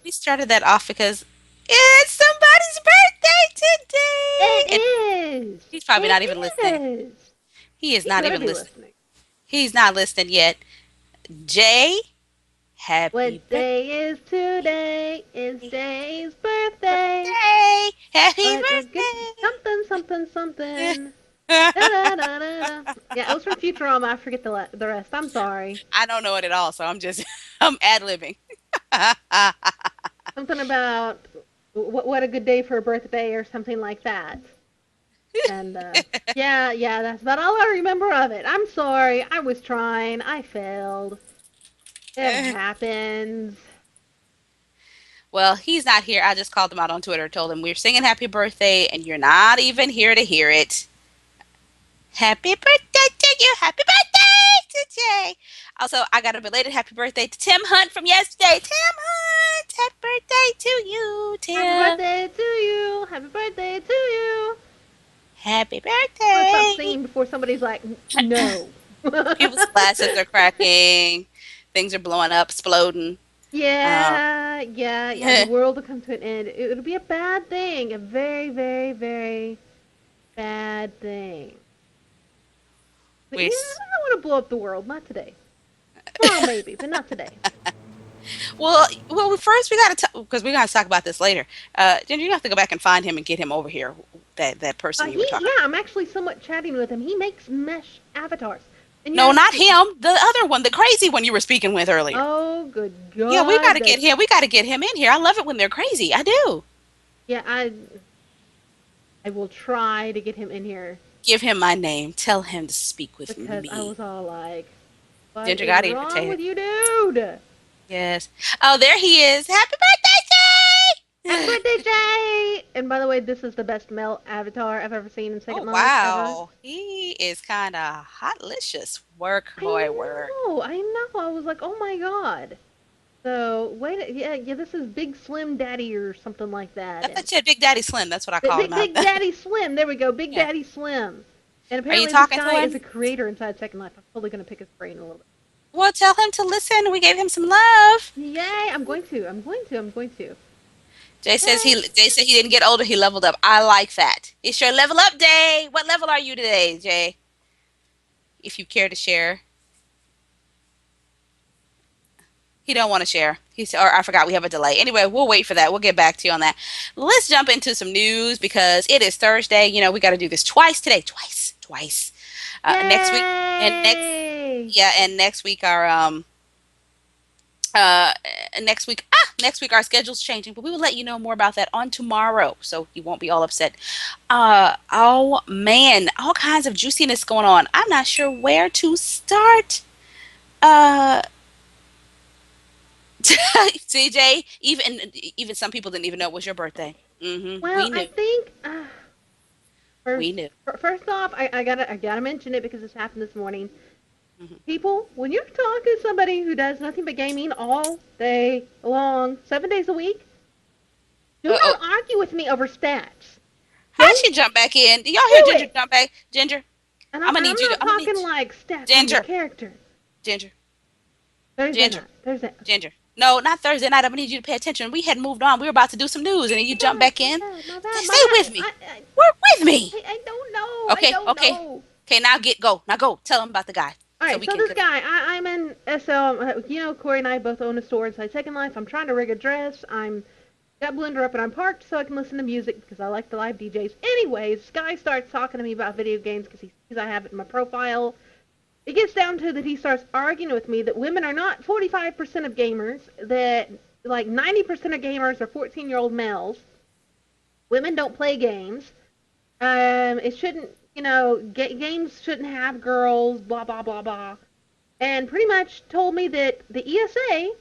We started that off because it's somebody's birthday It today. And is. he's probably not even It listening. is. He is He not better even be listening. listening. He's not listening yet. Jay, happy What day is today? It's Jay's birthday. birthday. Happy What a good birthday. something, something, something. Da da da da da. Yeah, it was from Futurama. I forget the rest. I'm sorry. I don't know it at all, so I'm just I'm ad-libbing. Something about what a good day for a birthday or something like that. And yeah, yeah, that's about all I remember of it. I'm sorry. I was trying. I failed. It happens. Well, he's not here. I just called him out on Twitter, told him we're singing happy birthday and you're not even here to hear it. Happy birthday to you. Happy birthday to Jay. Also, I got a belated happy birthday to Tim Hunt from yesterday. Tim Hunt, happy birthday to you, Happy Tim. birthday to you. Happy birthday to you. Happy I'm gonna stop birthday. singing before somebody's like, no. People's glasses are cracking. Things are blowing up, exploding. Um, Yeah, yeah, yeah. The world will come to an end. It would be a bad thing. A very, very, very bad thing. But we yeah, I don't want to blow up the world. Not today. Tomorrow maybe, but not today. well, first we got to because we got to talk about this later. Then you have to go back and find him and get him over here. That person you were talking. Yeah, I'm actually somewhat chatting with him. He makes mesh avatars. And No, yes, not him. The other one, the crazy one you were speaking with earlier. oh, good Yeah, we got God. to get him. We got to get him in here. I love it when they're crazy. I do. Yeah, I will try to get him in here Give him my name. Tell him to speak with because I me. was all like, what Ginger is got wrong with irritated. you, dude? Yes. Oh, there he is. Happy birthday, Happy Jay! birthday, Jay! And by the way, this is the best male avatar I've ever seen in Second Oh Life ever. wow, he is kind of hotlicious. Work, boy, work. I know. I was like, oh my god. So wait, yeah, yeah. This is Big Slim Daddy or something like I that, and thought you had Big Daddy Slim. That's what I called him Big out. Big Daddy Slim. There we go, Big Yeah. Daddy Slim. And Are you apparently, this talking to guy is him? a creator inside Second Life. I'm totally gonna pick his brain a little bit. Well, tell him to listen. We gave him some love. Yay! I'm going to. I'm going to. I'm going to. Jay says Yay! Jay said he didn't get older. He leveled up. I like that. It's your level up day. What level are you today, Jay? If you care to share. He don't want to share. He's or I forgot we have a delay. Anyway, we'll wait for that. We'll get back to you on that. Let's jump into some news because it is Thursday. You know we got to do this twice today. Twice. Next week and Yay! next week uh next week our schedule's changing, but we will let you know more about that on tomorrow, so you won't be all upset. Oh man, all kinds of juiciness going on. I'm not sure where to start. Uh, CJ, even some people didn't even know it was your birthday. Well, We I knew. think We first knew. first off, I gotta mention it because this happened this morning. Hmm. People, when you're talking to somebody who does nothing but gaming all day long, 7 days a week, do Uh oh. not argue with me over stats. How'd Don't she jump back in? Did y'all hear do Ginger it. jump back? Ginger, And I'm I'm, gonna and I'm need you to. not I'm gonna need talking like stats on your Ginger. character. Ginger. Thursday Ginger. night. Thursday. Ginger. No, not Thursday night. I'm gonna need you to pay attention. We had moved on. We were about to do some news, and then you My jump bad. back My in. bad. My bad. My Stay bad. with me. Work with me. I don't know. I Okay, don't okay, know. okay. Now go. Now go. Tell them about the guy, All so right, we so can. this guy, I'm in SL. You know, Corey and I both own a store inside Second Life. I'm trying to rig a dress. I'm got Blender up and I'm parked so I can listen to music because I like the live DJs. Anyways, this guy starts talking to me about video games because he sees I have it in my profile. It gets down to that he starts arguing with me that women are not 45% of gamers, that like 90% of gamers are 14-year-old males. Women don't play games. It shouldn't, games shouldn't have girls, blah, blah, blah, blah. And pretty much told me that the ESA,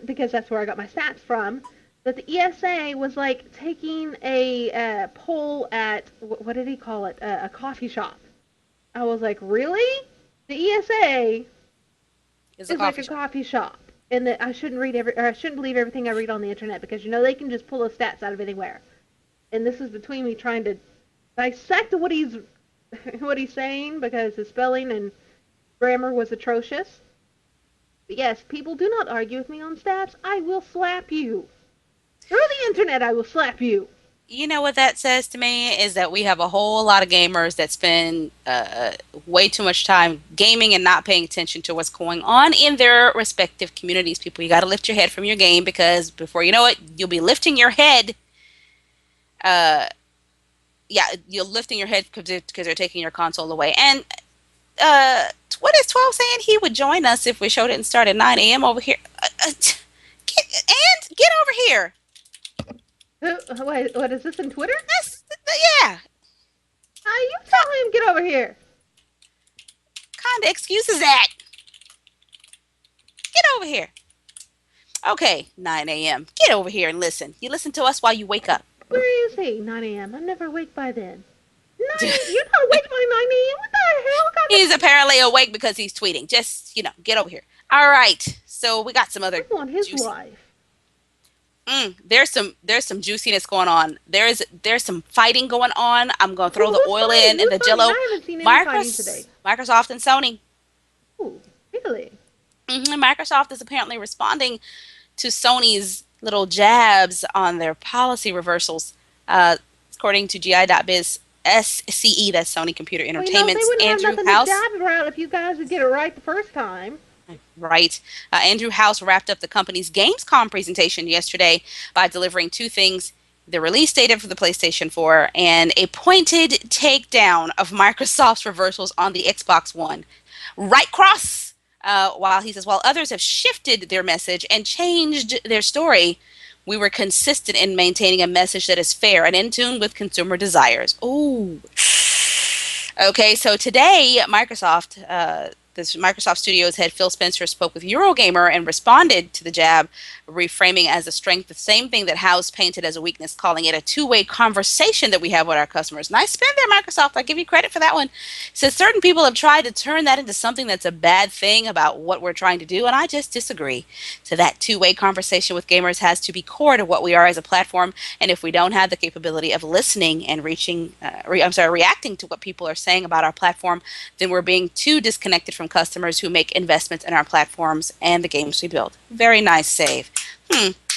because that's where I got my stats from, that the ESA was like taking a poll at, what did he call it? A coffee shop. I was like, really? The ESA It's a is like coffee a shop. coffee shop, and that I shouldn't believe everything I read on the internet because they can just pull those stats out of anywhere. And this is between me trying to dissect what he's what he's saying because his spelling and grammar was atrocious. But yes, people do not argue with me on stats. I will slap you. Through the internet, I will slap you. You know what that says to me is that we have a whole lot of gamers that spend way too much time gaming and not paying attention to what's going on in their respective communities. People, you got to lift your head from your game because before you know it, you'll be lifting your head. Uh, yeah, you're lifting your head because they're taking your console away. And what is 12 saying? He would join us if we showed it and start at 9 a.m. over here. And get over here. Wait, what is this in Twitter? Yeah, You tell him get over here. kind of excuses that. Get over here. Okay, 9 a.m. Get over here and listen. You listen to us while you wake up. Where is he? 9 a.m. I'm never awake by then. 9 You're not awake by 9 a.m. What the hell? He's apparently awake because he's tweeting. Just, get over here. All right. So we got some other I want his juicy. life. There's some juiciness going on. There's some fighting going on. I'm gonna throw the oil in and the Who's Jello. fighting? I haven't seen any fighting today. Microsoft and Sony. Oh, really? Microsoft is apparently responding to Sony's little jabs on their policy reversals, according to GI.biz SCE, that's Sony Computer Well, Entertainment's they wouldn't Andrew have House. nothing to jab about if you guys would get it right the first time. Right. Andrew House wrapped up the company's Gamescom presentation yesterday by delivering two things: the release date for the PlayStation 4 and a pointed takedown of Microsoft's reversals on the Xbox One. Right cross. While he says, while others have shifted their message and changed their story, we were consistent in maintaining a message that is fair and in tune with consumer desires. Ooh. Okay, so today, this Microsoft Studios head Phil Spencer spoke with Eurogamer and responded to the jab, reframing as a strength the same thing that House painted as a weakness, calling it a two-way conversation that we have with our customers. Nice spin there, Microsoft. I give you credit for that one. Says certain people have tried to turn that into something that's a bad thing about what we're trying to do, and I just disagree. So that two-way conversation with gamers has to be core to what we are as a platform, and if we don't have the capability of listening and reacting to what people are saying about our platform, then we're being too disconnected from customers who make investments in our platforms and the games we build. Very nice save.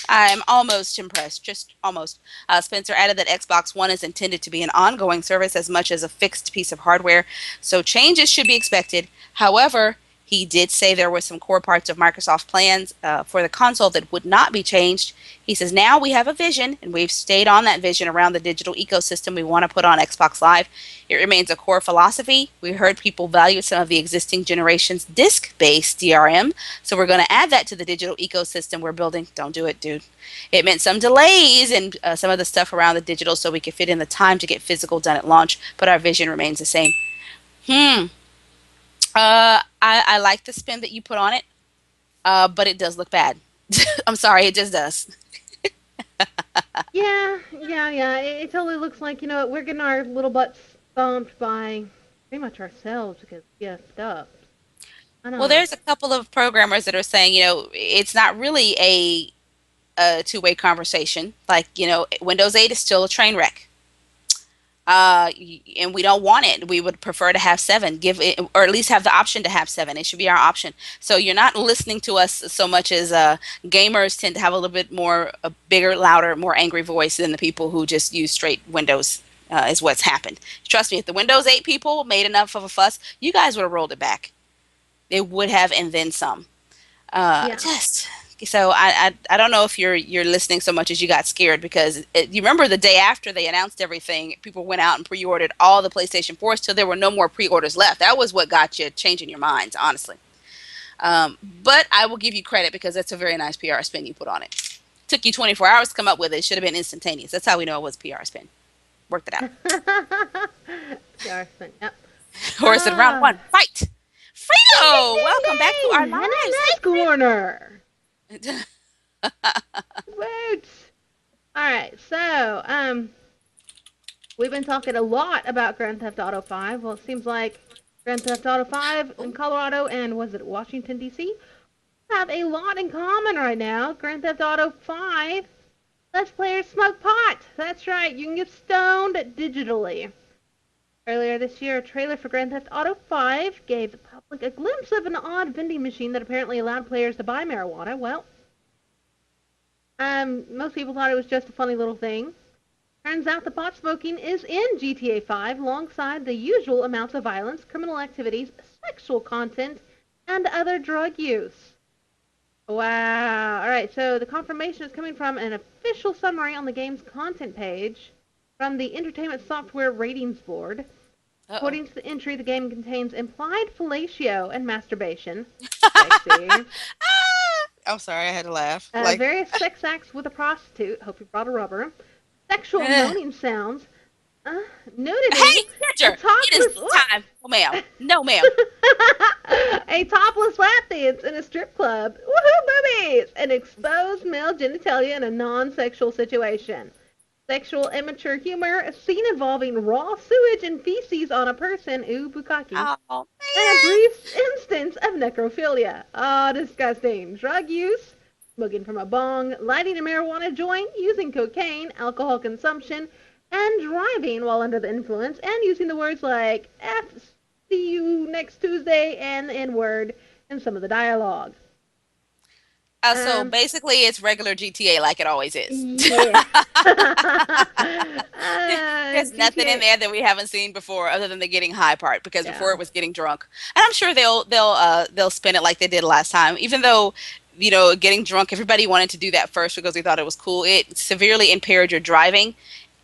I'm almost impressed, just almost. Spencer added that Xbox One is intended to be an ongoing service as much as a fixed piece of hardware, so changes should be expected. However, he did say there were some core parts of Microsoft plans for the console that would not be changed. He says, now we have a vision, and we've stayed on that vision around the digital ecosystem we want to put on Xbox Live. It remains a core philosophy. We heard people value some of the existing generation's disc-based DRM, so we're going to add that to the digital ecosystem we're building. Don't do it, dude. It meant some delays and some of the stuff around the digital so we could fit in the time to get physical done at launch, but our vision remains the same. I like the spin that you put on it, but it does look bad. I'm sorry, it just does. Yeah. It totally looks like, we're getting our little butts thumped by pretty much ourselves because we effed up. I don't Well, know. there's a couple of programmers that are saying, it's not really a two-way conversation. Like, Windows 8 is still a train wreck. And we don't want it. We would prefer to have 7, give it, or at least have the option to have 7. It should be our option. So you're not listening to us so much as gamers tend to have a little bit more, a bigger, louder, more angry voice than the people who just use straight Windows. Is what's happened. Trust me, if the Windows 8 people made enough of a fuss, you guys would have rolled it back. They would have, and then some. Yeah. Just so I don't know if you're listening so much as you got scared because you remember the day after they announced everything, people went out and pre-ordered all the PlayStation 4s till there were no more pre-orders left. That was what got you changing your minds, honestly. But I will give you credit because that's a very nice PR spin you put on it. Took you 24 hours to come up with it. It should have been instantaneous. That's how we know it was PR spin. Worked it out. PR spin. Yep. Horse in round 1. Fight! Frito! Welcome back to our live corner. Woots. Alright, so, we've been talking a lot about Grand Theft Auto 5. Well, it seems like Grand Theft Auto 5 in Colorado and, was it Washington, D.C.? have a lot in common right now. Grand Theft Auto 5 lets players smoke pot. That's right, you can get stoned digitally. Earlier this year, a trailer for Grand Theft Auto 5 gave the public a glimpse of an odd vending machine that apparently allowed players to buy marijuana. Well, most people thought it was just a funny little thing. Turns out the pot smoking is in GTA 5 alongside the usual amounts of violence, criminal activities, sexual content, and other drug use. Wow. Alright, so the confirmation is coming from an official summary on the game's content page from the Entertainment Software Ratings Board. Uh-oh. According to the entry, the game contains implied fellatio and masturbation. Sexy. I'm sorry, I had to laugh. Various sex acts with a prostitute. Hope you brought a rubber. Sexual moaning sounds. Nudity. Hey, Ginger, it is time. Oh, ma'am. No, ma'am. A topless lap dance in a strip club. Woohoo, boobies! An exposed male genitalia in a non-sexual situation. Sexual immature humor, a scene involving raw sewage and feces on a person, ooh, bukkake, Oh, and a brief instance of necrophilia. Oh, disgusting. Drug use, smoking from a bong, lighting a marijuana joint, using cocaine, alcohol consumption, and driving while under the influence, and using the words like F, see you next Tuesday, and the N-word in some of the dialogue. So basically, it's regular GTA like it always is. Yeah. There's nothing in there that we haven't seen before, other than the getting high part. Because before it was getting drunk, and I'm sure they'll spin it like they did last time. Even though, getting drunk, everybody wanted to do that first because they thought it was cool. It severely impaired your driving,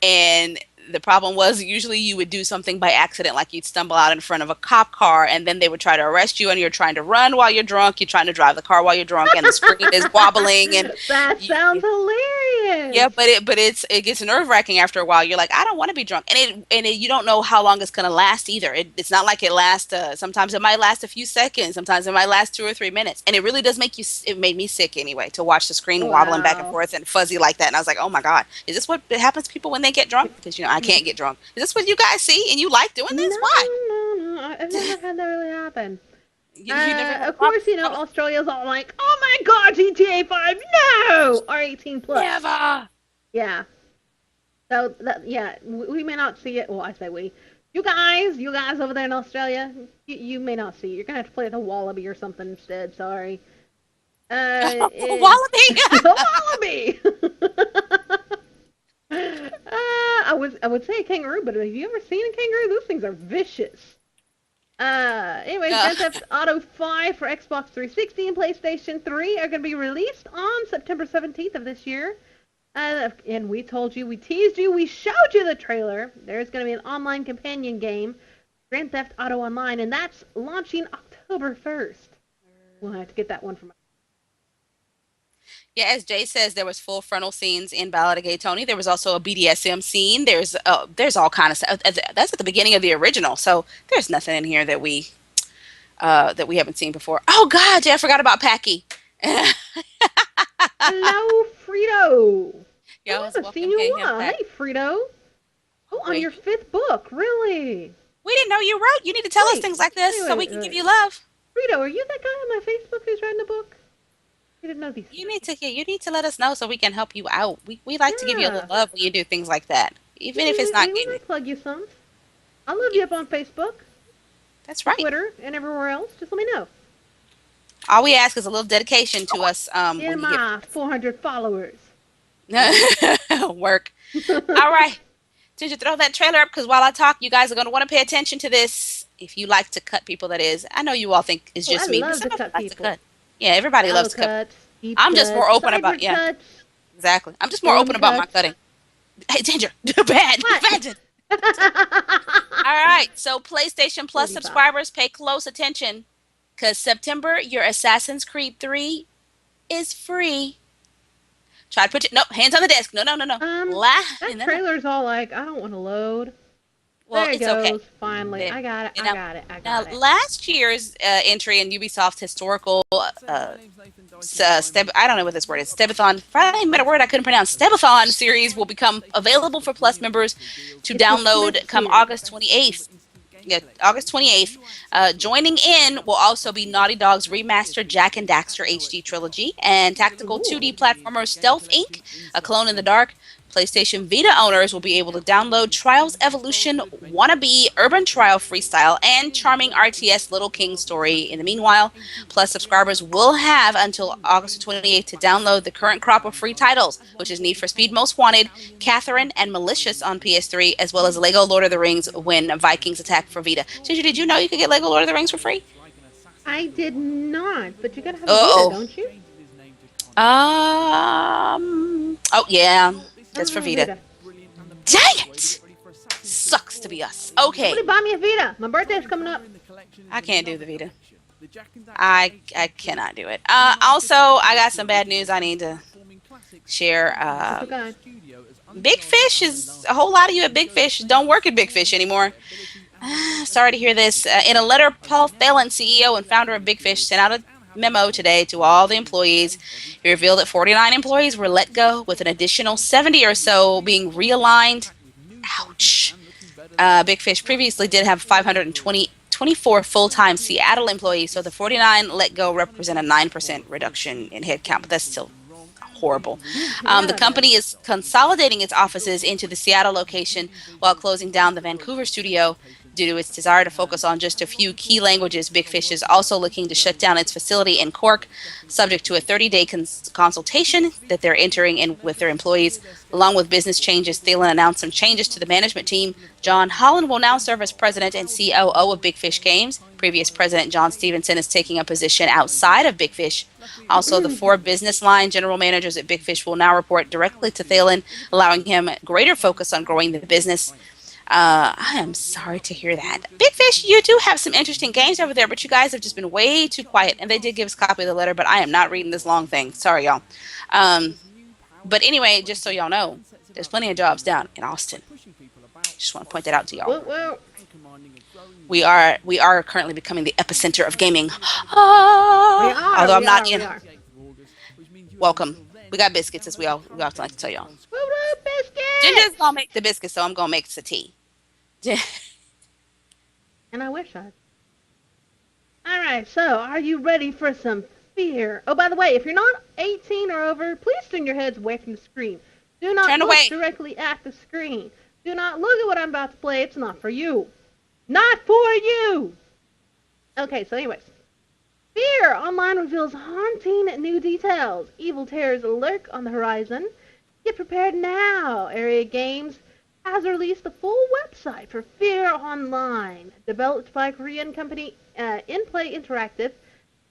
and the problem was usually you would do something by accident, like you'd stumble out in front of a cop car, and then they would try to arrest you, and you're trying to run while you're drunk, you're trying to drive the car while you're drunk, and the screen is wobbling. And that sounds hilarious. Yeah, but it gets nerve-wracking after a while. You're like, I don't want to be drunk, and you don't know how long it's going to last either. It's not like it lasts. Sometimes it might last a few seconds. Sometimes it might last 2 or 3 minutes, and it really does make you. It made me sick anyway to watch the screen wobbling back and forth and fuzzy like that. And I was like, oh my god, is this what happens to people when they get drunk? Because I can't get drunk. Is this what you guys see and you like doing this? Why? No, I've never had that really happen. You never of course, Australia's all like, oh my god, GTA 5, no! R18 plus. Never. Yeah. So, we may not see it. Well, I say we. You guys over there in Australia, you may not see it. You're going to have to play the Wallaby or something instead, sorry. Wallaby? Wallaby! I would say a kangaroo, but have you ever seen a kangaroo? Those things are vicious. Anyway, Grand Theft Auto 5 for Xbox 360 and PlayStation 3 are going to be released on September 17th of this year. And we told you, we teased you, we showed you the trailer. There's going to be an online companion game, Grand Theft Auto Online, and that's launching October 1st. We'll have to get that one from. Yeah, as Jay says, there was full frontal scenes in Ballad of Gay Tony. There was also a BDSM scene. There's all kind of stuff. That's at the beginning of the original, so there's nothing in here that we haven't seen before. Oh God, Jay, I forgot about Packy. Hello, Frito. Yeah, I haven't seen you in a while. Hey, Frito. Oh, on your 5th book, really? We didn't know you wrote. You need to tell us things like this so we can give you love. Frito, are you that guy on my Facebook who's writing a book? I didn't know these. You need to let us know so we can help you out. We like to give you a little love when you do things like that, even if it's not getting. I'll plug you some. I love you up on Facebook. That's right. Twitter and everywhere else. Just let me know. All we ask is a little dedication to us. In my 400 followers. Work. All right. Ginger, throw that trailer up because while I talk, you guys are going to want to pay attention to this. If you like to cut people, that is. I know you all think it's just me, but some of us like to cut. Yeah, everybody loves to cut. I'm just more open about exactly. I'm just more open about my cutting. Hey, Ginger, bad. All right, so PlayStation Plus subscribers, pay close attention, because September, your Assassin's Creed 3 is free. Try to put it. Nope, hands on the desk. No. That trailer's all like, I don't want to load. Well, there it it's goes. Okay. Finally, I got it. I got it. Last year's entry in Ubisoft's historical I don't know what this word is. Stebathon. I met a word I couldn't pronounce. Stebathon series will become available for Plus members to download come August 28th. Yeah, August 28th. Joining in will also be Naughty Dog's remastered Jak and Daxter HD trilogy and tactical 2D platformer Stealth Inc., A Clone in the Dark, PlayStation Vita owners will be able to download Trials Evolution, Wannabe, Urban Trial Freestyle, and Charming RTS Little King Story. In the meanwhile, Plus subscribers will have until August 28th to download the current crop of free titles, which is Need for Speed Most Wanted, Catherine, and Malicious on PS3, as well as Lego Lord of the Rings When Vikings Attack for Vita. Ginger, did you know you could get Lego Lord of the Rings for free? I did not, but you gotta have a Vita, Uh-oh. don't you? Oh, yeah. I That's don't for have a Vita. Dang it! Sucks to be us. Okay. Somebody buy me a Vita. My birthday's coming up. I can't do the Vita. I cannot do it. Also, I got some bad news I need to share. Okay. Big Fish is a whole lot of you at Big Fish don't work at Big Fish anymore. Sorry to hear this. In a letter, Paul Thelen, CEO and founder of Big Fish, sent out a memo today to all the employees. He revealed that 49 employees were let go, with an additional 70 or so being realigned. Ouch. Big Fish previously did have 524 full-time Seattle employees, so the 49 let go represent a 9% reduction in headcount, but that's still horrible. The company is consolidating its offices into the Seattle location while closing down the Vancouver studio. Due to its desire to focus on just a few key languages, Big Fish is also looking to shut down its facility in Cork, subject to a 30-day consultation that they're entering in with their employees. Along with business changes, Thelen announced some changes to the management team. John Holland will now serve as president and COO of Big Fish Games. Previous president John Stevenson is taking a position outside of Big Fish. Also, the 4 business line general managers at Big Fish will now report directly to Thelen, allowing him greater focus on growing the business. I am sorry to hear that. Big Fish, you do have some interesting games over there, but you guys have just been way too quiet. And they did give us a copy of the letter, but I am not reading this long thing. Sorry, y'all. But anyway, just so y'all know, there's plenty of jobs down in Austin. Just want to point that out to y'all. Well, We are currently becoming the epicenter of gaming. although I'm not in. Welcome. We got biscuits, as we often like to tell y'all. Biscuits! Ginger's gonna make the biscuits, so I'm gonna make the tea. And I wish I'd. Alright, so are you ready for some fear? Oh, by the way, if you're not 18 or over, please turn your heads away from the screen. Do not Turn look away. directly at the screen. Do not look at what I'm about to play. It's not for you. Not for you! Okay, so anyways. Fear Online reveals haunting new details. Evil terrors lurk on the horizon. Get prepared now. Area Games has released the full website for Fear Online, developed by Korean company InPlay Interactive,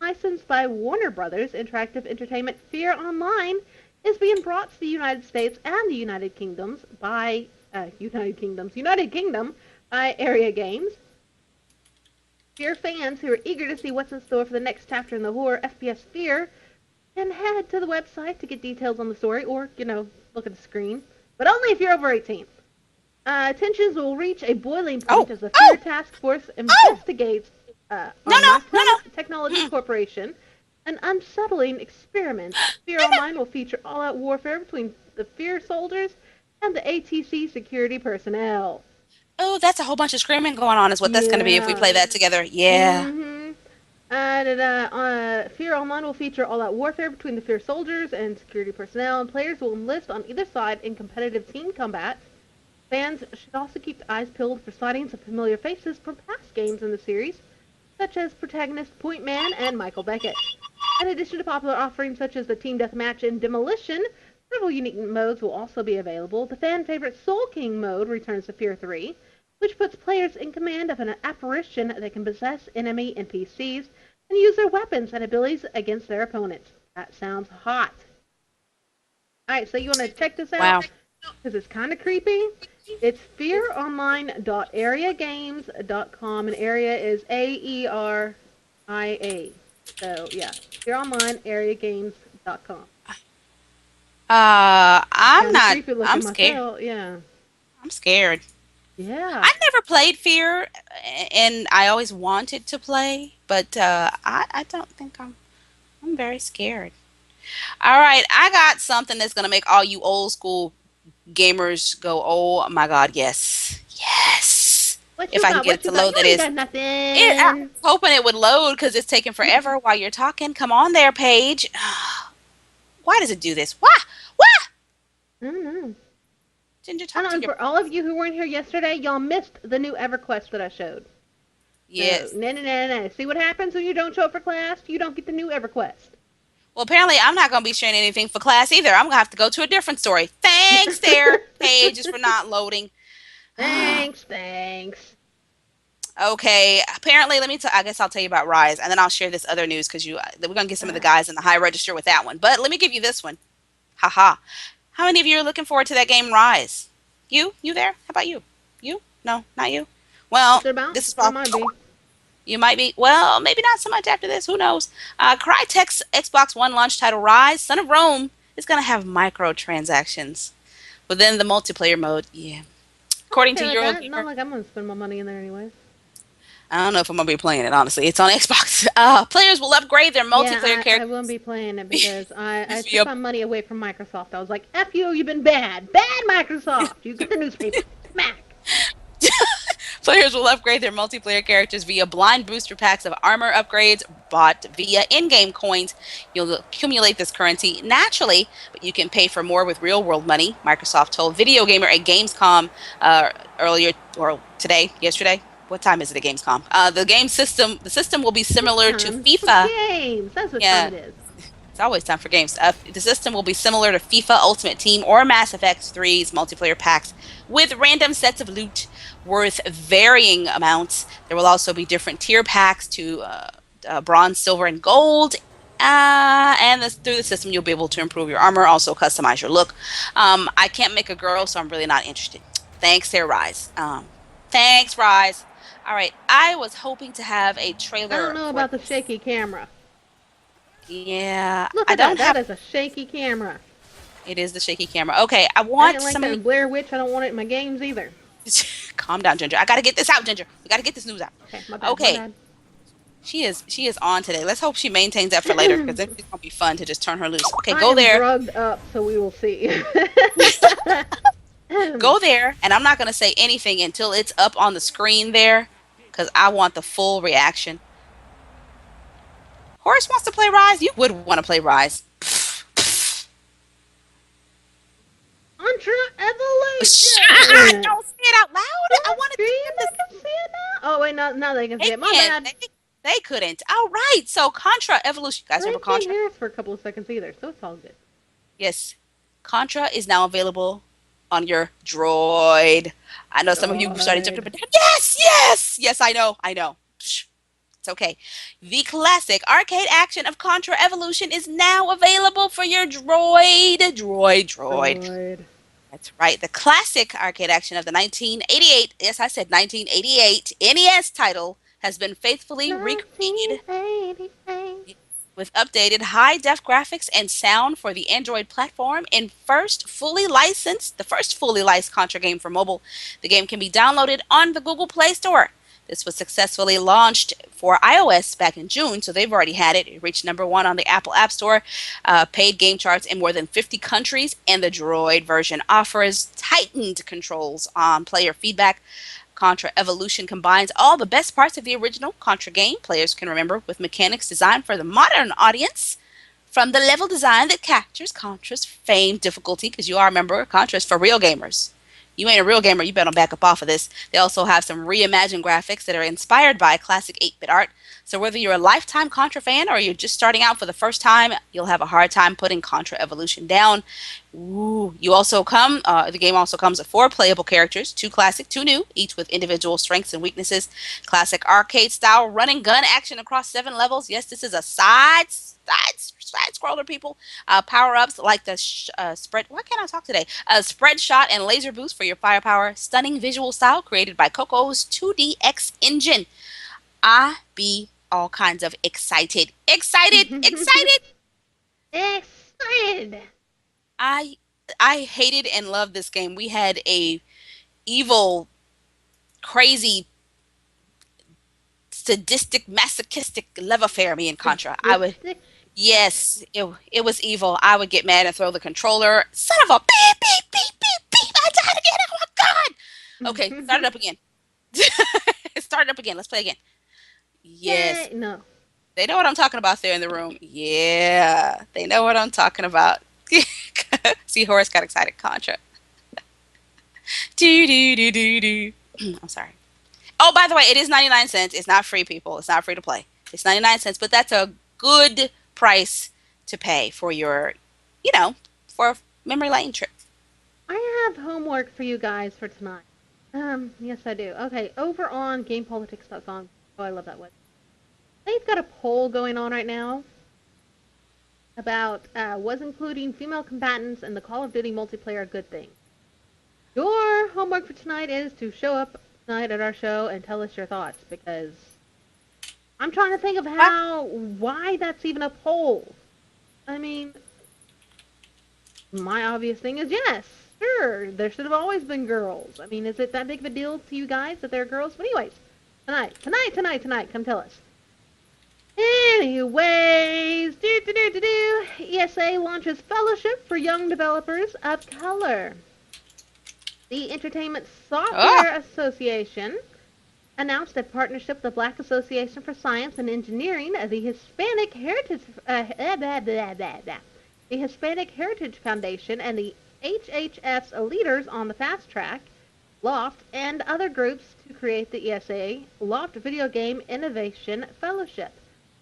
licensed by Warner Brothers Interactive Entertainment. Fear Online is being brought to the United States and the United Kingdom by Area Games. Fear fans who are eager to see what's in store for the next chapter in the horror FPS Fear can head to the website to get details on the story, or, look at the screen. But only if you're over 18. Tensions will reach a boiling point as the Fear Task Force investigates Technology Corporation, an unsettling experiment. Fear Online will feature all-out warfare between the Fear soldiers and the ATC security personnel. Oh, that's a whole bunch of screaming going on is what that's going to be if we play that together. Yeah. Fear Online will feature all-out warfare between the Fear soldiers and security personnel, and players will enlist on either side in competitive team combat. Fans should also keep their eyes peeled for sightings of familiar faces from past games in the series, such as protagonist Point Man and Michael Beckett. In addition to popular offerings such as the Team Deathmatch and Demolition, several unique modes will also be available. The fan-favorite Soul King mode returns to Fear 3, which puts players in command of an apparition that can possess enemy NPCs and use their weapons and abilities against their opponents. That sounds hot. Alright, so you want to check this out? Wow. Because it's kind of creepy. It's fearonline.areagames.com, and area is AERIA. So, yeah, fearonline.areagames.com. I'm scared. Yeah. I'm scared. Yeah. I never played Fear, and I always wanted to play, but I don't think I'm very scared. All right, I got something that's going to make all you old school gamers go, oh my God, yes. Yes. If I can get it to load, that is. Got nothing. I was hoping it would load because it's taking forever while you're talking. Come on there, Paige. Why does it do this? Why? I don't know. Ginger, I talk know, to and your for all of you who weren't here yesterday, y'all missed the new EverQuest that I showed. So, yes. no. See what happens when you don't show up for class? You don't get the new EverQuest. Well, apparently I'm not going to be sharing anything for class either. I'm going to have to go to a different story. Thanks, there, pages for not loading. Thanks. Okay, apparently, I guess I'll tell you about Rise, and then I'll share this other news because we're gonna get some of the guys in the high register with that one. But let me give you this one. Haha. How many of you are looking forward to that game Rise? You there? How about you? You? No, not you. Well, What's it about? this is I all. might be. You might be. Well, maybe not so much after this. Who knows? Crytek's Xbox One launch title Rise, Son of Rome, is gonna have microtransactions within the multiplayer mode. Yeah. That's According okay to with that. Not Eurogamer, like I'm gonna spend my money in there anyways. I don't know if I'm gonna be playing it. Honestly, it's on Xbox. Players will upgrade their multiplayer Yeah, I characters won't be playing it because I took via my money away from Microsoft. I was like, F you, you've been bad. Bad Microsoft! You get the newspaper. Smack! players will upgrade their multiplayer characters via blind booster packs of armor upgrades bought via in-game coins. You'll accumulate this currency naturally, but you can pay for more with real-world money. Microsoft told Video Gamer at Gamescom uh, earlier or yesterday. What time is it at Gamescom? The system will be It's similar to time for FIFA. games. That's what time Yeah, it is. it's always time for games. The system will be similar to FIFA Ultimate Team or Mass Effect 3's multiplayer packs with random sets of loot worth varying amounts. There will also be different tier packs to bronze, silver, and gold. Through the system, you'll be able to improve your armor, also customize your look. I can't make a girl, so I'm really not interested. Thanks, there, Rise. Thanks, Rise. All right, I was hoping to have a I don't trailer know for about the this. shaky camera. Yeah, Look I at that. don't That have. is a shaky camera. It is the shaky camera. Okay, I I want didn't like that somebody. in Blair Witch. I don't want it in my games either. Calm down, Ginger. I gotta get this out, Ginger. We gotta get this news out. Okay, my bad, my Okay, bad. she is on today. Let's hope she maintains that for later because it's gonna be fun to just turn her loose. Okay, I go am there, drugged up, so we will see. go there, and I'm not gonna say anything until it's up on the screen there because I want the full reaction. Horace wants to play Rise. You would want to play Rise. Contra Shut! Evolution! Don't say it out loud. I Don't wanted to scream, give they this. can see it now. Oh, wait, now they can They see it. My can't. bad. They couldn't. All right. So Contra Evolution. You guys They remember can't Contra? hear us for a couple of seconds either, so it's all good. Yes. Contra is now available on your Droid. I know some of you started jumping Droid. up and down. Yes. I know. Shh. It's okay. The classic arcade action of Contra Evolution is now available for your Droid. Droid. That's right. The classic arcade action of the 1988, yes, I said 1988 NES title has been faithfully recreated 1988. with updated high-def graphics and sound for the Android platform and the first fully licensed Contra game for mobile. The game can be downloaded on the Google Play Store. This was successfully launched for iOS back in June, so they've already had it. It reached #1 on the Apple App Store, paid game charts in more than 50 countries, and the Droid version offers tightened controls on player feedback. Contra Evolution combines all the best parts of the original Contra game players can remember with mechanics designed for the modern audience. From the level design that captures Contra's famed difficulty, because you all remember Contra is for real gamers. You ain't a real gamer, you better back up off of this. They also have some reimagined graphics that are inspired by classic 8-bit art. So whether you're a lifetime Contra fan or you're just starting out for the first time, you'll have a hard time putting Contra Evolution down. Ooh. The game also comes with 4 playable characters, 2 classic, 2 new, each with individual strengths and weaknesses. Classic arcade style running gun action across 7 levels. Yes, this is a side scroller, people. Power ups like the spread. Why can't I talk today? Spread shot and laser boost for your firepower. Stunning visual style created by Coco's 2DX engine. I be all kinds of excited. Excited. Excited. I I hated and loved this game. We had a evil, crazy, sadistic, masochistic love affair. Me and Contra. I would. Sadistic. Yes, it was evil. I would get mad and throw the controller. Son of a beep, beep, beep, beep, beep. I died again. Oh my God. Okay, start it up again. Start it up again. Let's play again. Yes. Yay. No. They know what I'm talking about there in the room. Yeah. They know what I'm talking about. See, Horace got excited. Contra. Do do do do do. I'm sorry. Oh, by the way, it is 99 cents. It's not free, people. It's not free to play. It's 99 cents, but that's a good price to pay for your, you know, for a memory lane trip. I have homework for you guys for tonight. Yes, I do. Okay, over on GamePolitics.com. Oh, I love that website. They've got a poll going on right now about was including female combatants in the Call of Duty multiplayer a good thing. Your homework for tonight is to show up tonight at our show and tell us your thoughts, because I'm trying to think of why that's even a poll. I mean, my obvious thing is yes, sure, there should have always been girls. I mean, is it that big of a deal to you guys that there are girls? But anyways, tonight, come tell us. Anyways, ESA launches fellowship for young developers of color. The Entertainment Software Association announced a partnership with the Black Association for Science and Engineering, the Hispanic Heritage Foundation, and the HHS Leaders on the Fast Track, Loft, and other groups to create the ESA Loft Video Game Innovation Fellowship.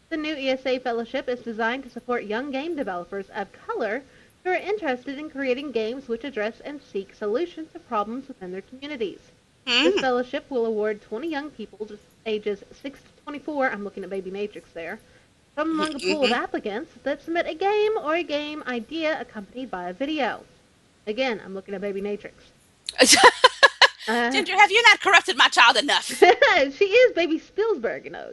The new ESA Fellowship is designed to support young game developers of color who are interested in creating games which address and seek solutions to problems within their communities. This fellowship will award 20 young people just ages 6 to 24, I'm looking at Baby Matrix there, from among a pool of applicants that submit a game or a game idea accompanied by a video. Again, I'm looking at Baby Matrix. Ginger, have you not corrupted my child enough? She is Baby Spielberg, you know.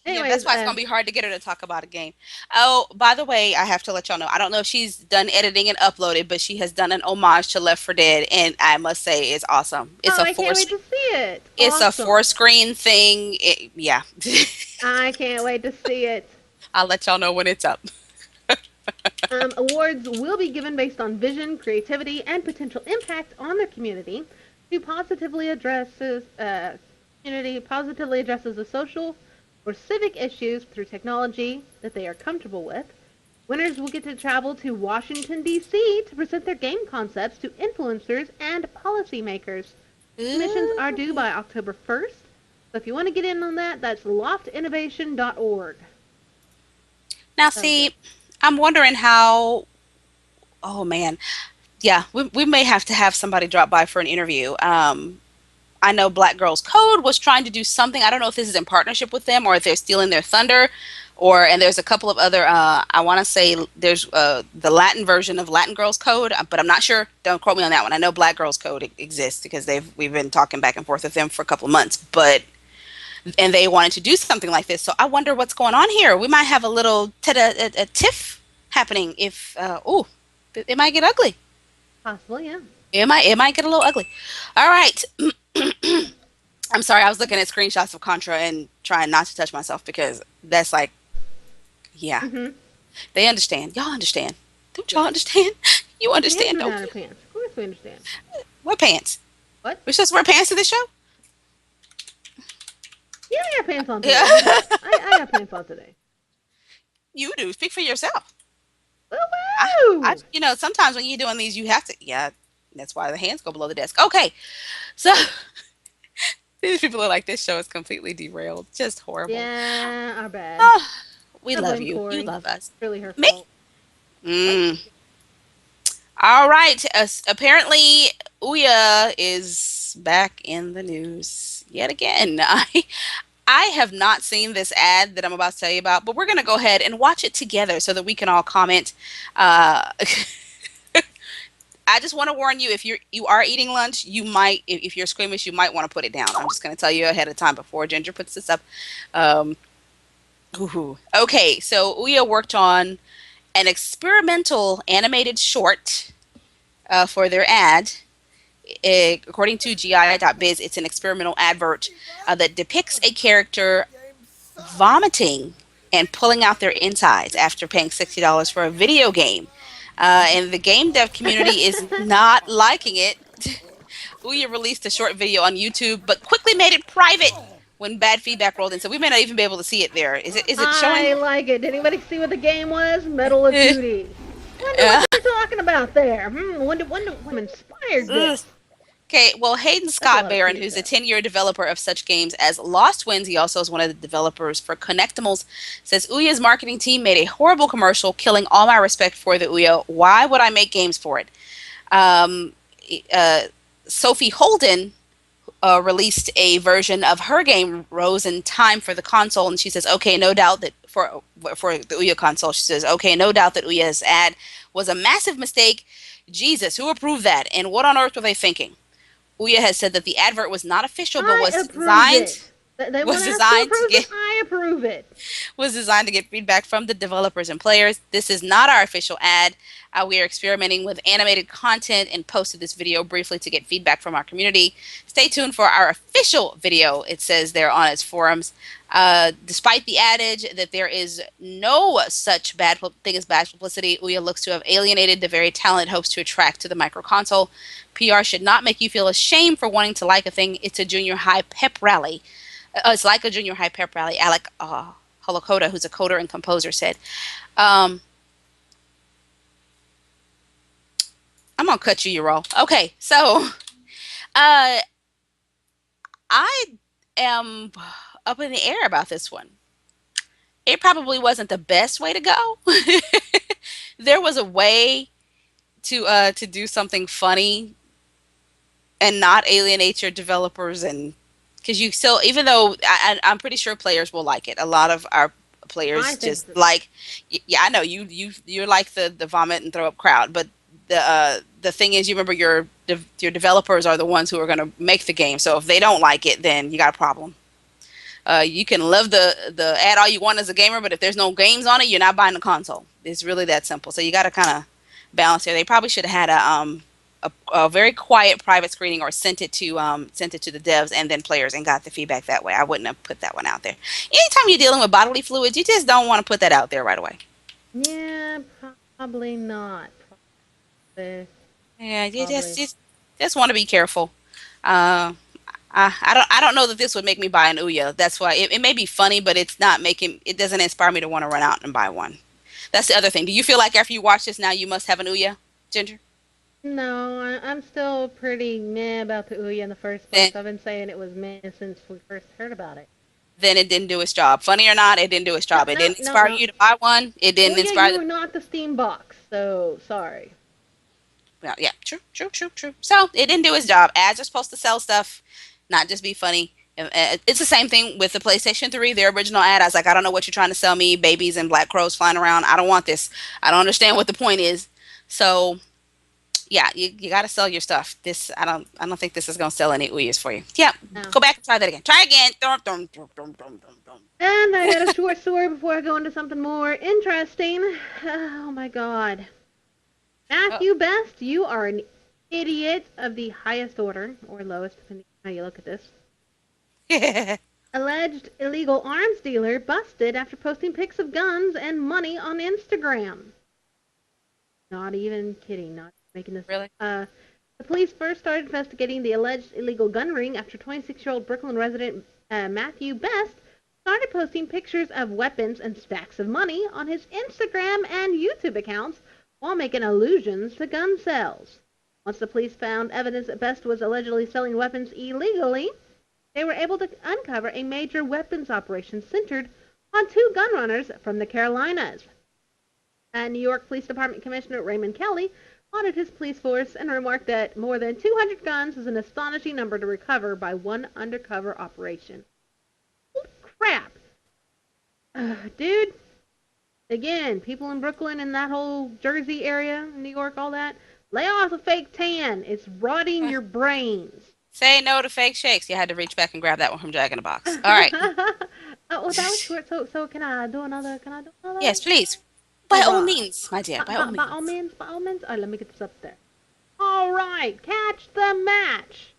Anyways, yeah, that's why it's going to be hard to get her to talk about a game. Oh, by the way, I have to let y'all know, I don't know if she's done editing and uploaded, but she has done an homage to Left 4 Dead, and I must say it's awesome. It's I can't wait to see it. It's awesome. A 4-screen thing. Yeah. I can't wait to see it. I'll let y'all know when it's up. Awards will be given based on vision, creativity, and potential impact on their community who positively addresses the social or civic issues through technology that they are comfortable with. Winners will get to travel to Washington, D.C. to present their game concepts to influencers and policymakers. Submissions are due by October 1st. So if you want to get in on that, that's loftinnovation.org. Now, see, I'm wondering how... Oh, man. Yeah, we may have to have somebody drop by for an interview. I know Black Girls Code was trying to do something. I don't know if this is in partnership with them or if they're stealing their thunder. And there's a couple of other, I want to say there's the Latin version of Latin Girls Code, but I'm not sure. Don't quote me on that one. I know Black Girls Code exists because we've been talking back and forth with them for a couple of months. And they wanted to do something like this. So I wonder what's going on here. We might have a little a tiff happening if, it might get ugly. Possibly, yeah. It might get a little ugly. All right. I'm sorry, I was looking at screenshots of Contra and trying not to touch myself because that's like, yeah. Mm-hmm. They understand. Y'all understand. Don't y'all understand? You understand, don't you? Pants. Of course we understand. What pants? What? We're supposed to wear pants to this show? Yeah, I got pants on today. I got pants on today. You do. Speak for yourself. Woo-woo! Sometimes when you're doing these, you have to, yeah, that's why the hands go below the desk. Okay, so these people are like, this show is completely derailed. Just horrible. Yeah, our bad. Oh, we love you. Corey. You love us. It's really her fault. All right. Apparently, Ouya is back in the news yet again. I have not seen this ad that I'm about to tell you about, but we're going to go ahead and watch it together so that we can all comment. I just want to warn you, if you are eating lunch, you might, if you're squeamish, you might want to put it down. I'm just going to tell you ahead of time before Ginger puts this up. Okay, so Ouya worked on an experimental animated short for their ad. According to GI.biz, it's an experimental advert that depicts a character vomiting and pulling out their insides after paying $60 for a video game. And the game dev community is not liking it. Ouya released a short video on YouTube, but quickly made it private when bad feedback rolled in. So we may not even be able to see it there. Is it showing? I like it. Did anybody see what the game was? Medal of Duty. Wonder what you're talking about there. Wonder what inspired this. Okay, well, Hayden That's a Scott lot of Barron, cute who's a stuff. 10-year developer of such games as Lost Winds, he also is one of the developers for Connectimals, says Ouya's marketing team made a horrible commercial, killing all my respect for the Ouya. Why would I make games for it? Um, uh, Sophie Holden released a version of her game Rose in Time for the console, and she says, "Okay, no doubt that for the Ouya console, she says, okay, no doubt that Ouya's ad was a massive mistake. Jesus, who approved that? And what on earth were they thinking?" Ouya has said that the advert was not official, but I approve it. They was want us to designed to approve it. get I approve it. was designed to get feedback from the developers and players. This is not our official ad. We are experimenting with animated content and posted this video briefly to get feedback from our community. Stay tuned for our official video, it says there on its forums. Despite the adage that there is no such bad thing as bad publicity, Ouya looks to have alienated the very talent it hopes to attract to the micro console. PR should not make you feel ashamed for wanting to like a thing. It's a junior high pep rally. It's like a junior high pep rally. Alec Holocoda, who's a coder and composer, said. Um, I'm gonna cut you, roll. Okay, so uh, I am up in the air about this one. It probably wasn't the best way to go. There was a way to do something funny and not alienate your developers, and because you still, even though I'm pretty sure players will like it. A lot of our I players think just so. like, yeah, I know you're like the vomit and throw up crowd, but the thing is, you remember your developers are the ones who are going to make the game. So if they don't like it, then you got a problem. You can love the ad all you want as a gamer, but if there's no games on it, you're not buying the console. It's really that simple. So you got to kind of balance here. They probably should have had a very quiet private screening, or sent it to the devs and then players and got the feedback that way. I wouldn't have put that one out there. Anytime you're dealing with bodily fluids, you just don't want to put that out there right away. Yeah, probably not. Yeah, you Probably. just want to be careful. Uh, I don't know that this would make me buy an Ouya. That's why it may be funny, but it doesn't inspire me to want to run out and buy one. That's the other thing. Do you feel like after you watch this now you must have an Ouya, Ginger? No, I'm still pretty meh about the Ouya in the first Then place. I've been saying it was meh since we first heard about it. then it didn't do its job. Funny or not, it didn't do its No, job. It no, didn't no, inspire no. you to buy one. It didn't Ouya, inspire the you're not the Steam box, so sorry. well, yeah, true. So it didn't do its job. Ads are supposed to sell stuff, not just be funny. It's the same thing with the PlayStation 3, the original ad. I was like, I don't know what you're trying to sell me, babies and black crows flying around. I don't want this. I don't understand what the point is. So yeah, you got to sell your stuff. I don't think this is gonna sell any Uyas for you. Yeah, No. go back and try that again. Try again. Dum, dum, dum, dum, dum, dum, dum. And I got a short story before I go into something more interesting. Oh my god. Oh. Matthew Best, you are an idiot of the highest order, or lowest, depending on how you look at this. Alleged illegal arms dealer busted after posting pics of guns and money on Instagram. Not even kidding, not making this. Really? The police first started investigating the alleged illegal gun ring after 26-year-old Brooklyn resident Matthew Best started posting pictures of weapons and stacks of money on his Instagram and YouTube accounts while making allusions to gun sales. Once the police found evidence that Best was allegedly selling weapons illegally, they were able to uncover a major weapons operation centered on two gun runners from the Carolinas. New York Police Department Commissioner Raymond Kelly lauded his police force and remarked that more than 200 guns is an astonishing number to recover by one undercover operation. Holy crap! Dude, again, people in Brooklyn and that whole Jersey area, New York, all that, lay off the fake tan. It's rotting your brains. Say no to fake shakes. You had to reach back and grab that one from Jack in the Box. All right. Oh, well, that was short. So can I do another? Can I do another? Yes, please. By All all right. means, my dear. By all By all means. means, by all means. All right, let me get this up there. All right, catch the match.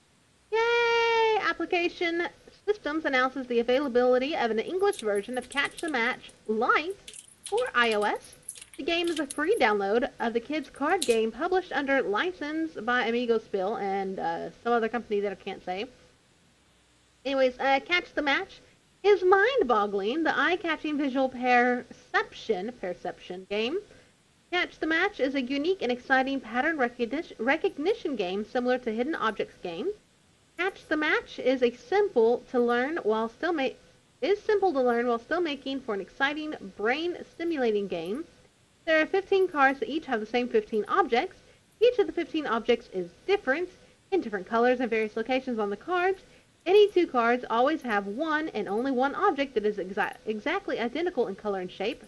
Yay! Application Systems announces the availability of an English version of Catch the Match Lite for iOS. The game is a free download of the kids' card game published under license by Amigo Spill and some other company that I can't say. Anyways, Catch the Match is mind-boggling. The eye-catching visual perception game Catch the Match is a unique and exciting pattern recognition game similar to Hidden Objects game. Catch the Match is simple to learn while still making for an exciting brain-stimulating game. There are 15 cards that each have the same 15 objects. Each of the 15 objects is different in different colors and various locations on the cards. Any two cards always have one and only one object that is exactly identical in color and shape.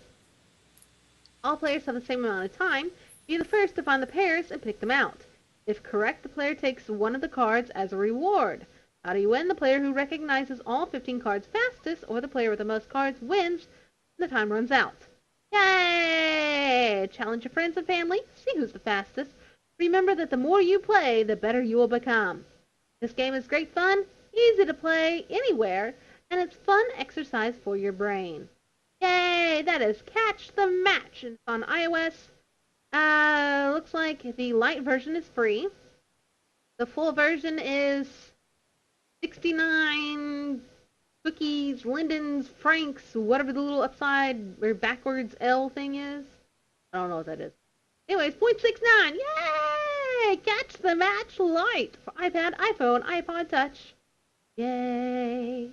All players have the same amount of time. Be the first to find the pairs and pick them out. If correct, the player takes one of the cards as a reward. How do you win? The player who recognizes all 15 cards fastest, or the player with the most cards, wins when the time runs out. Yay! Challenge your friends and family. See who's the fastest. Remember that the more you play, the better you will become. This game is great fun, easy to play anywhere, and it's fun exercise for your brain. Yay! That is Catch the Match. It's on iOS. Looks like the light version is free. The full version is 69 cookies, Lindens, Franks, whatever the little upside or backwards L thing is. I don't know what that is. Anyways, 0.69. Yay! Catch the Match Lite for iPad, iPhone, iPod Touch. Yay!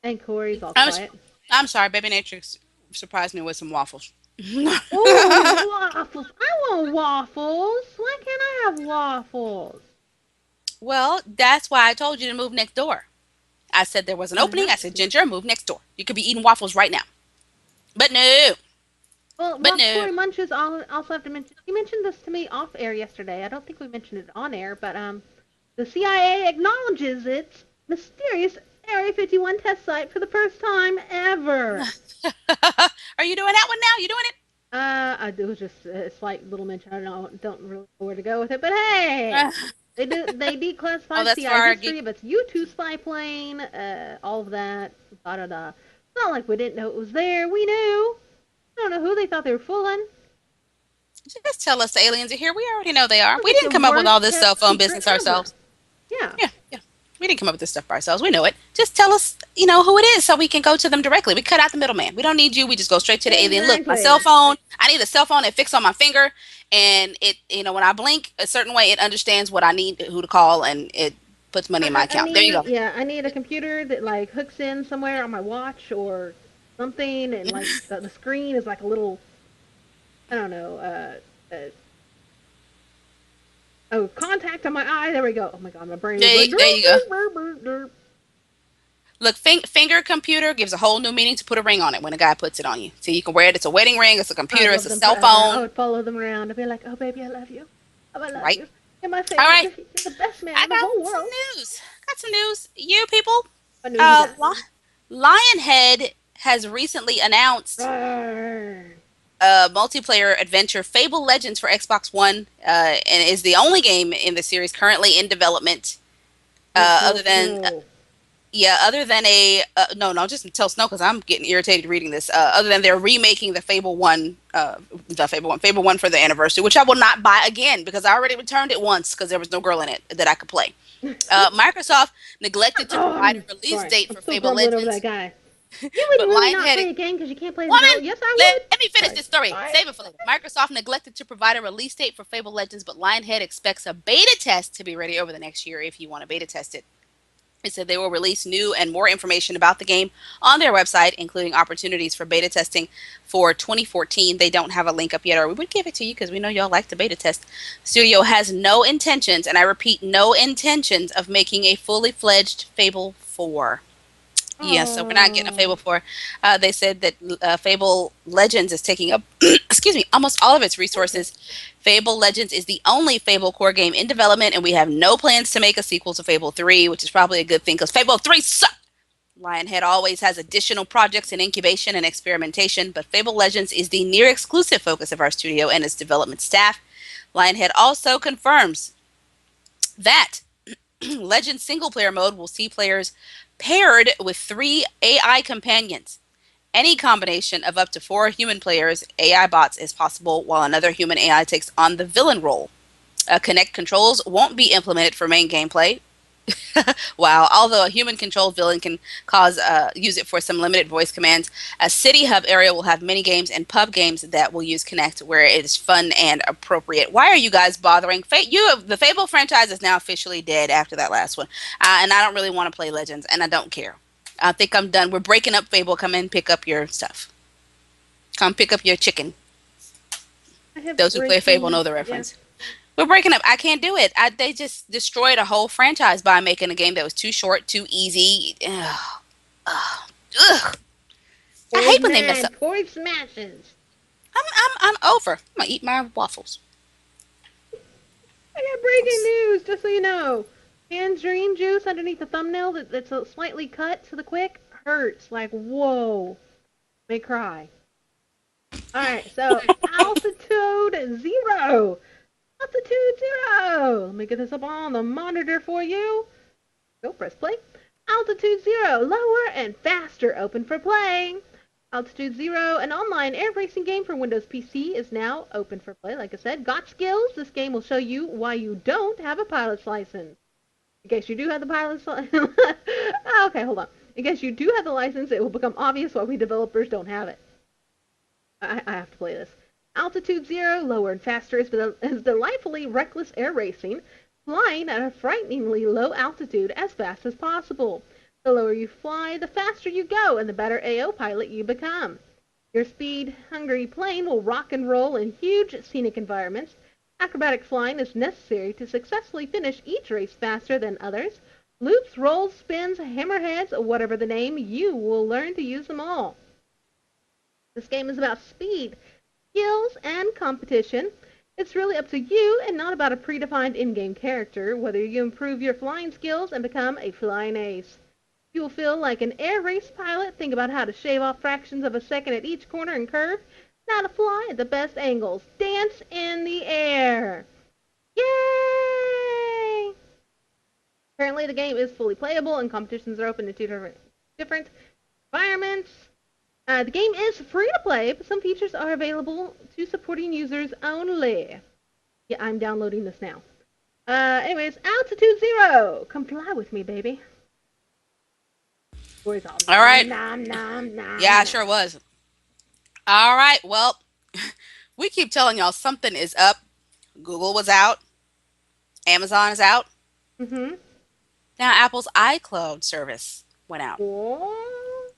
And Corey's all quiet. I'm sorry, Baby Nature surprised me with some waffles. Ooh, waffles! I want waffles. Why can't I have waffles? Well, that's why I told you to move next door. I said there was an opening. I said, Ginger, move next door. You could be eating waffles right now. But no. Well, Corey munches, I'll also have to mention, you mentioned this to me off air yesterday. I don't think we mentioned it on air, but the CIA acknowledges its mysterious Area 51 test site for the first time ever. Are you doing that one now? You doing it? It was just a slight little mention. I don't really know where to go with it, but hey, they declassified CIA history of its U-2 spy plane, all of that, da da da. It's not like we didn't know it was there. We knew. I don't know who they thought they were fooling. Just tell us the aliens are here. We already know they are. We didn't come up with all this cell phone business ourselves. Yeah. We didn't come up with this stuff by ourselves. We know it. Just tell us, who it is so we can go to them directly. We cut out the middleman. We don't need you. We just go straight to the alien. Look, my cell phone, I need a cell phone that fixed on my finger. And it, when I blink a certain way, it understands what I need, who to call, and it puts money in my account. There you go. Yeah, I need a computer that, hooks in somewhere on my watch or something. And, the screen is like a little, I don't know, contact on my eye. There we go. Oh my god, my brain is there you go. Look, finger computer gives a whole new meaning to put a ring on it when a guy puts it on you. So you can wear it. It's a wedding ring. It's a computer. It's a cell phone. I would follow them around. I'd be like, oh, baby, I love you. Oh, I love you. You're my favorite. All right. You're the best man in the whole world. Got some news. You people. What news you got? Lionhead has recently announced multiplayer adventure Fable Legends for Xbox One, and is the only game in the series currently in development. Other than just tell Snow because I'm getting irritated reading this. Other than they're remaking the Fable One for the anniversary, which I will not buy again because I already returned it once because there was no girl in it that I could play. Microsoft neglected to provide a release date for Fable Legends. Over that guy. You would really not play a game because you can't play the Yes, I would. Let me finish this story. Save it for later. Microsoft neglected to provide a release date for Fable Legends, but Lionhead expects a beta test to be ready over the next year if you want to beta test it. It said they will release new and more information about the game on their website, including opportunities for beta testing for 2014. They don't have a link up yet, or we would give it to you because we know y'all like to beta test. The studio has no intentions, and I repeat, no intentions of making a fully fledged Fable 4. Yes, so we're not getting a Fable 4. They said that Fable Legends is taking up, almost all of its resources. Fable Legends is the only Fable core game in development, and we have no plans to make a sequel to Fable 3, which is probably a good thing because Fable 3 sucked. Lionhead always has additional projects in incubation and experimentation, but Fable Legends is the near exclusive focus of our studio and its development staff. Lionhead also confirms that Legends single-player mode will see players paired with 3 AI companions. Any combination of up to 4 human players, AI bots, is possible, while another human AI takes on the villain role. Kinect controls won't be implemented for main gameplay. Wow. Although a human-controlled villain can cause use it for some limited voice commands, a city hub area will have mini games and pub games that will use Connect where it is fun and appropriate. Why are you guys bothering? The Fable franchise is now officially dead after that last one, and I don't really want to play Legends, and I don't care. I think I'm done. We're breaking up Fable. Come in, pick up your stuff. Come pick up your chicken. I have Those who play Fable breaking. know the Yeah. reference. We're breaking up. I can't do it. They just destroyed a whole franchise by making a game that was too short, too easy. Ugh. Ugh. Ugh. I Boys hate when they mess up. mad. Boys smashes. I'm over. I'm gonna eat my waffles. I got breaking news, just so you know. Tangerine juice underneath the thumbnail that's slightly cut to the quick hurts. Like, whoa. May cry. Alright, so altitude zero. Altitude zero. Let me get this up on the monitor for you. Go press play. Altitude zero, lower and faster, open for play. Altitude Zero, an online air racing game for Windows PC, is now open for play. Like I said, got skills? This game will show you why you don't have a pilot's license. In case you do have the pilot's license, okay, hold on. In case you do have the license, it will become obvious why we developers don't have it. I have to play this. Altitude Zero, lower and faster, is delightfully reckless air racing, flying at a frighteningly low altitude as fast as possible. The lower you fly, the faster you go, and the better AO pilot you become. Your speed-hungry plane will rock and roll in huge scenic environments. Acrobatic flying is necessary to successfully finish each race faster than others. Loops, rolls, spins, hammerheads, whatever the name, you will learn to use them all. This game is about speed, skills, and competition. It's really up to you and not about a predefined in-game character, whether you improve your flying skills and become a flying ace. You will feel like an air race pilot. Think about how to shave off fractions of a second at each corner and curve. How to fly at the best angles. Dance in the air. Yay! Currently, the game is fully playable and competitions are open to two different environments. The game is free to play, but some features are available to supporting users only. Yeah, I'm downloading this now. Anyways, Altitude Zero. Come fly with me, baby. Boys all All nom right. nom nom Yeah, nom I nom. sure was. All right. Well, we keep telling y'all something is up. Google was out. Amazon is out. Mhm. Now Apple's iCloud service went out. What?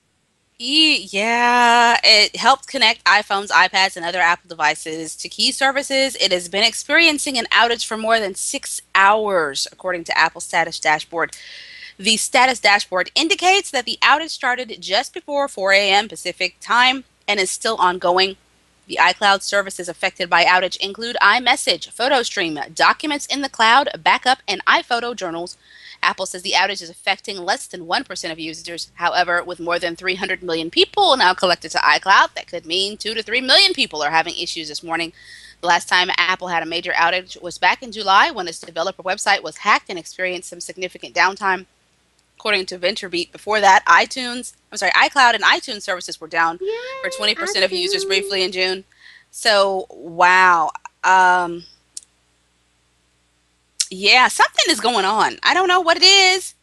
Yeah, it helped connect iPhones, iPads, and other Apple devices to key services. It has been experiencing an outage for more than 6 hours, according to Apple Status Dashboard. The status dashboard indicates that the outage started just before 4 a.m. Pacific time and is still ongoing. The iCloud services affected by outage include iMessage, PhotoStream, documents in the cloud, backup, and iPhoto journals. Apple says the outage is affecting less than 1% of users. However, with more than 300 million people now collected to iCloud, that could mean 2 to 3 million people are having issues this morning. The last time Apple had a major outage was back in July when its developer website was hacked and experienced some significant downtime. According to VentureBeat, before that, iCloud and iTunes services were down for Yay, 20% of users iTunes. briefly in June. So, wow. Um, yeah, something is going on. I don't know what it is,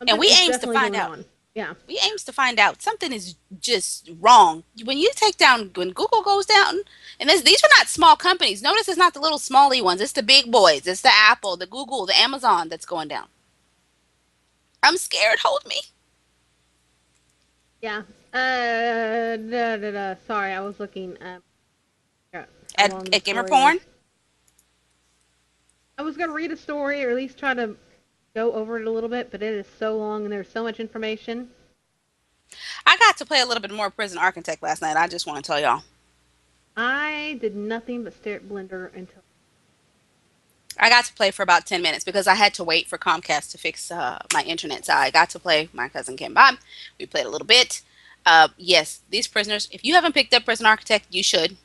and Something is definitely going on. Yeah. We aims to find out something is just wrong. When Google goes down, and these are not small companies. Notice it's not the little smally ones. It's the big boys. It's the Apple, the Google, the Amazon that's going down. I'm scared. Hold me. Yeah. Sorry, I was looking how long the At Gamer story is. Porn. I was gonna read a story or at least try to go over it a little bit, but it is so long and there's so much information. I got to play a little bit more Prison Architect last night. I just want to tell y'all. I did nothing but stare at Blender until. I got to play for about 10 minutes because I had to wait for Comcast to fix my internet. So I got to play. My cousin came by. We played a little bit. Yes, these prisoners, if you haven't picked up Prison Architect, you should.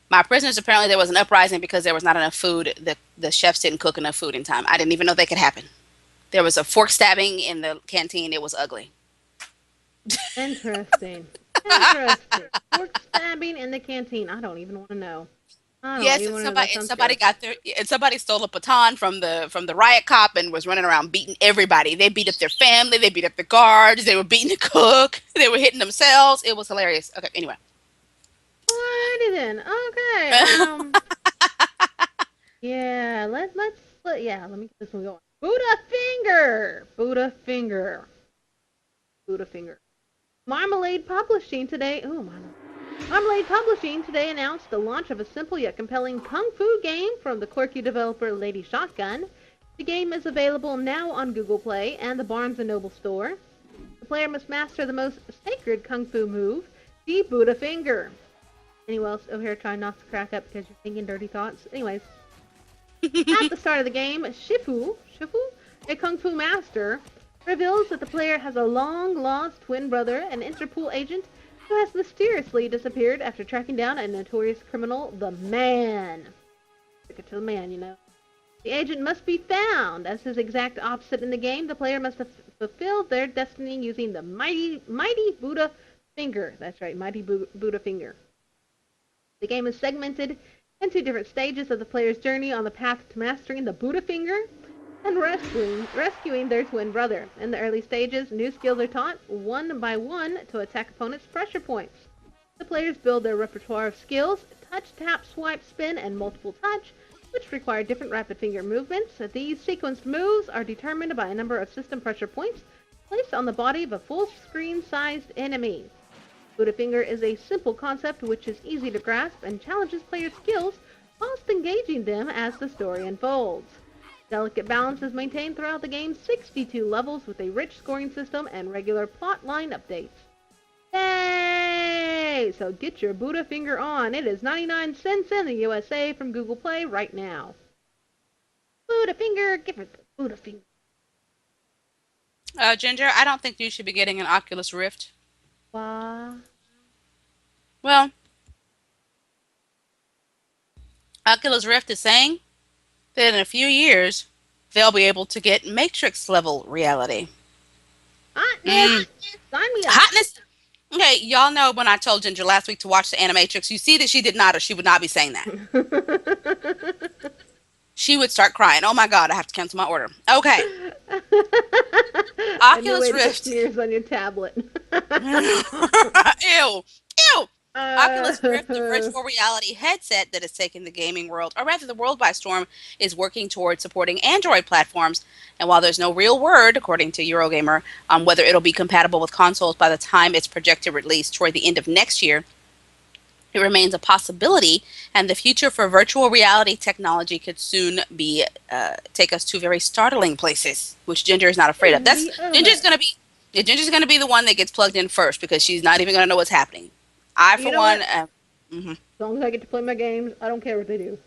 My prisoners, apparently there was an uprising because there was not enough food. The chefs didn't cook enough food in time. I didn't even know that could happen. There was a fork stabbing in the canteen. It was ugly. Interesting. Interesting. Pork stabbing in the canteen. I don't even want to know. I don't Yes, even know. That and sounds somebody gross. got their and somebody stole a baton from the riot cop and was running around beating everybody. They beat up their family, they beat up the guards, they were beating the cook, they were hitting themselves. It was hilarious. Okay, anyway. Alrighty then. Okay. Yeah. Let me get this one going. Buddha finger. Buddha finger. Buddha finger. Marmalade Publishing today. Ooh, Marmalade Publishing today announced the launch of a simple yet compelling kung fu game from the quirky developer Lady Shotgun. The game is available now on Google Play and the Barnes& Noble store. The player must master the most sacred kung fu move, the Buddha finger. Anyone else over here trying not to crack up because you're thinking dirty thoughts? Anyways, at the start of the game, Shifu, a kung fu master, reveals that the player has a long-lost twin brother, an Interpol agent, who has mysteriously disappeared after tracking down a notorious criminal, the Man. Stick it to the man, you know. The agent must be found. As his exact opposite in the game, the player must have fulfilled their destiny using the mighty Buddha finger. That's right, mighty Buddha finger. The game is segmented into different stages of the player's journey on the path to mastering the Buddha finger and rescuing their twin brother. In the early stages, new skills are taught one by one to attack opponents' pressure points. The players build their repertoire of skills: touch, tap, swipe, spin, and multiple touch, which require different rapid finger movements. These sequenced moves are determined by a number of system pressure points placed on the body of a full screen-sized enemy. Buddha finger is a simple concept which is easy to grasp and challenges players' skills whilst engaging them as the story unfolds. Delicate balance is maintained throughout the game's 62 levels with a rich scoring system and regular plot line updates. Yay! So get your Buddha finger on. It is 99 cents in the USA from Google Play right now. Buddha finger, give it the Buddha finger. Ginger, I don't think you should be getting an Oculus Rift. Why? Well, Oculus Rift is saying that in a few years they'll be able to get Matrix level reality. Hotness! Mm. Sign me up. Hotness. Okay, y'all know when I told Ginger last week to watch the Animatrix, you see that she did not, or she would not be saying that. She would start crying. Oh my God, I have to cancel my order. Okay. Oculus Rift. Smears on your tablet. Ew. Ew. Oculus Rift, the virtual reality headset that has taken the gaming world, or rather the world by storm, is working towards supporting Android platforms. And while there's no real word, according to Eurogamer, on whether it'll be compatible with consoles by the time it's projected release toward the end of next year, it remains a possibility, and the future for virtual reality technology could soon be take us to very startling places, which Ginger is not afraid of. Ginger's gonna be the one that gets plugged in first because she's not even gonna know what's happening. I, for one, as long as I get to play my games, I don't care what they do.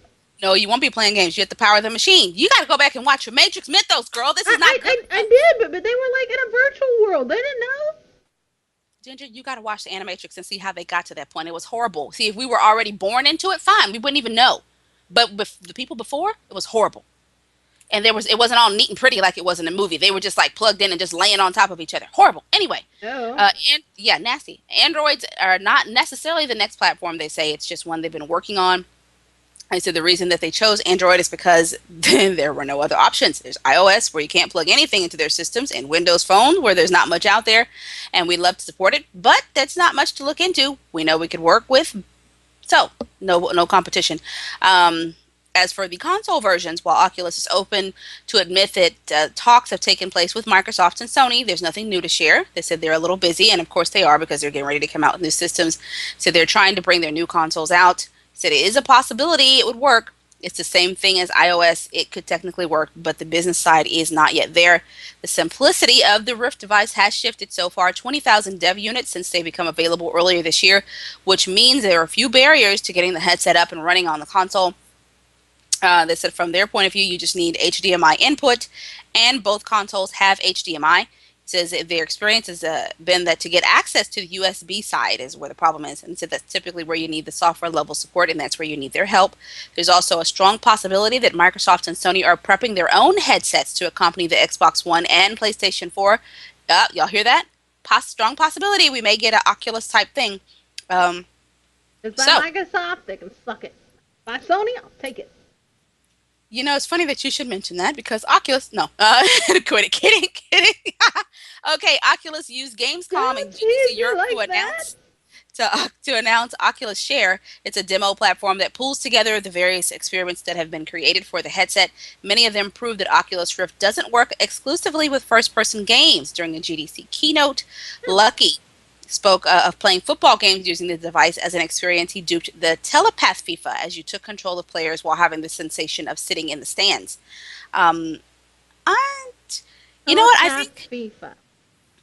No, you won't be playing games. You have to power the machine. You got to go back and watch your Matrix Mythos, girl. This is not good. I did, but they were like in a virtual world. They didn't know. Ginger, you got to watch the Animatrix and see how they got to that point. It was horrible. See, if we were already born into it, fine. We wouldn't even know. But with the people before, it was horrible. And it wasn't all neat and pretty like it was in the movie. They were just like plugged in and just laying on top of each other. Horrible. Anyway, nasty. Androids are not necessarily the next platform. They say it's just one they've been working on. I said the reason that they chose Android is because there were no other options. There's iOS, where you can't plug anything into their systems, and Windows Phone, where there's not much out there, and we'd love to support it, but that's not much to look into. We know we could work with, so no competition. As for the console versions, while Oculus is open to admit that talks have taken place with Microsoft and Sony, there's nothing new to share. They said they're a little busy, and of course they are because they're getting ready to come out with new systems. So they're trying to bring their new consoles out. Said it is a possibility it would work. It's the same thing as iOS. It could technically work, but the business side is not yet there. The simplicity of the Rift device has shifted so far. 20,000 dev units since they become available earlier this year, which means there are a few barriers to getting the headset up and running on the console. They said from their point of view, you just need HDMI input, and both consoles have HDMI. Says their experience has been that to get access to the USB side is where the problem is, and so that's typically where you need the software level support, and that's where you need their help. There's also a strong possibility that Microsoft and Sony are prepping their own headsets to accompany the Xbox One and PlayStation 4. Y'all hear that? Strong possibility we may get an Oculus type thing. It's by Microsoft. They can suck it. By Sony, I'll take it. You know, it's funny that you should mention that because Oculus, no, quit it, kidding. Okay, Oculus used Gamescom and Don't GDC tease me Europe to like that. announce to announce Oculus Share. It's a demo platform that pulls together the various experiments that have been created for the headset. Many of them prove that Oculus Rift doesn't work exclusively with first-person games. During the GDC keynote, Lucky spoke of playing football games using the device as an experience. He duped the telepath FIFA as you took control of players while having the sensation of sitting in the stands. Um, I, you know what? I Telepath think FIFA.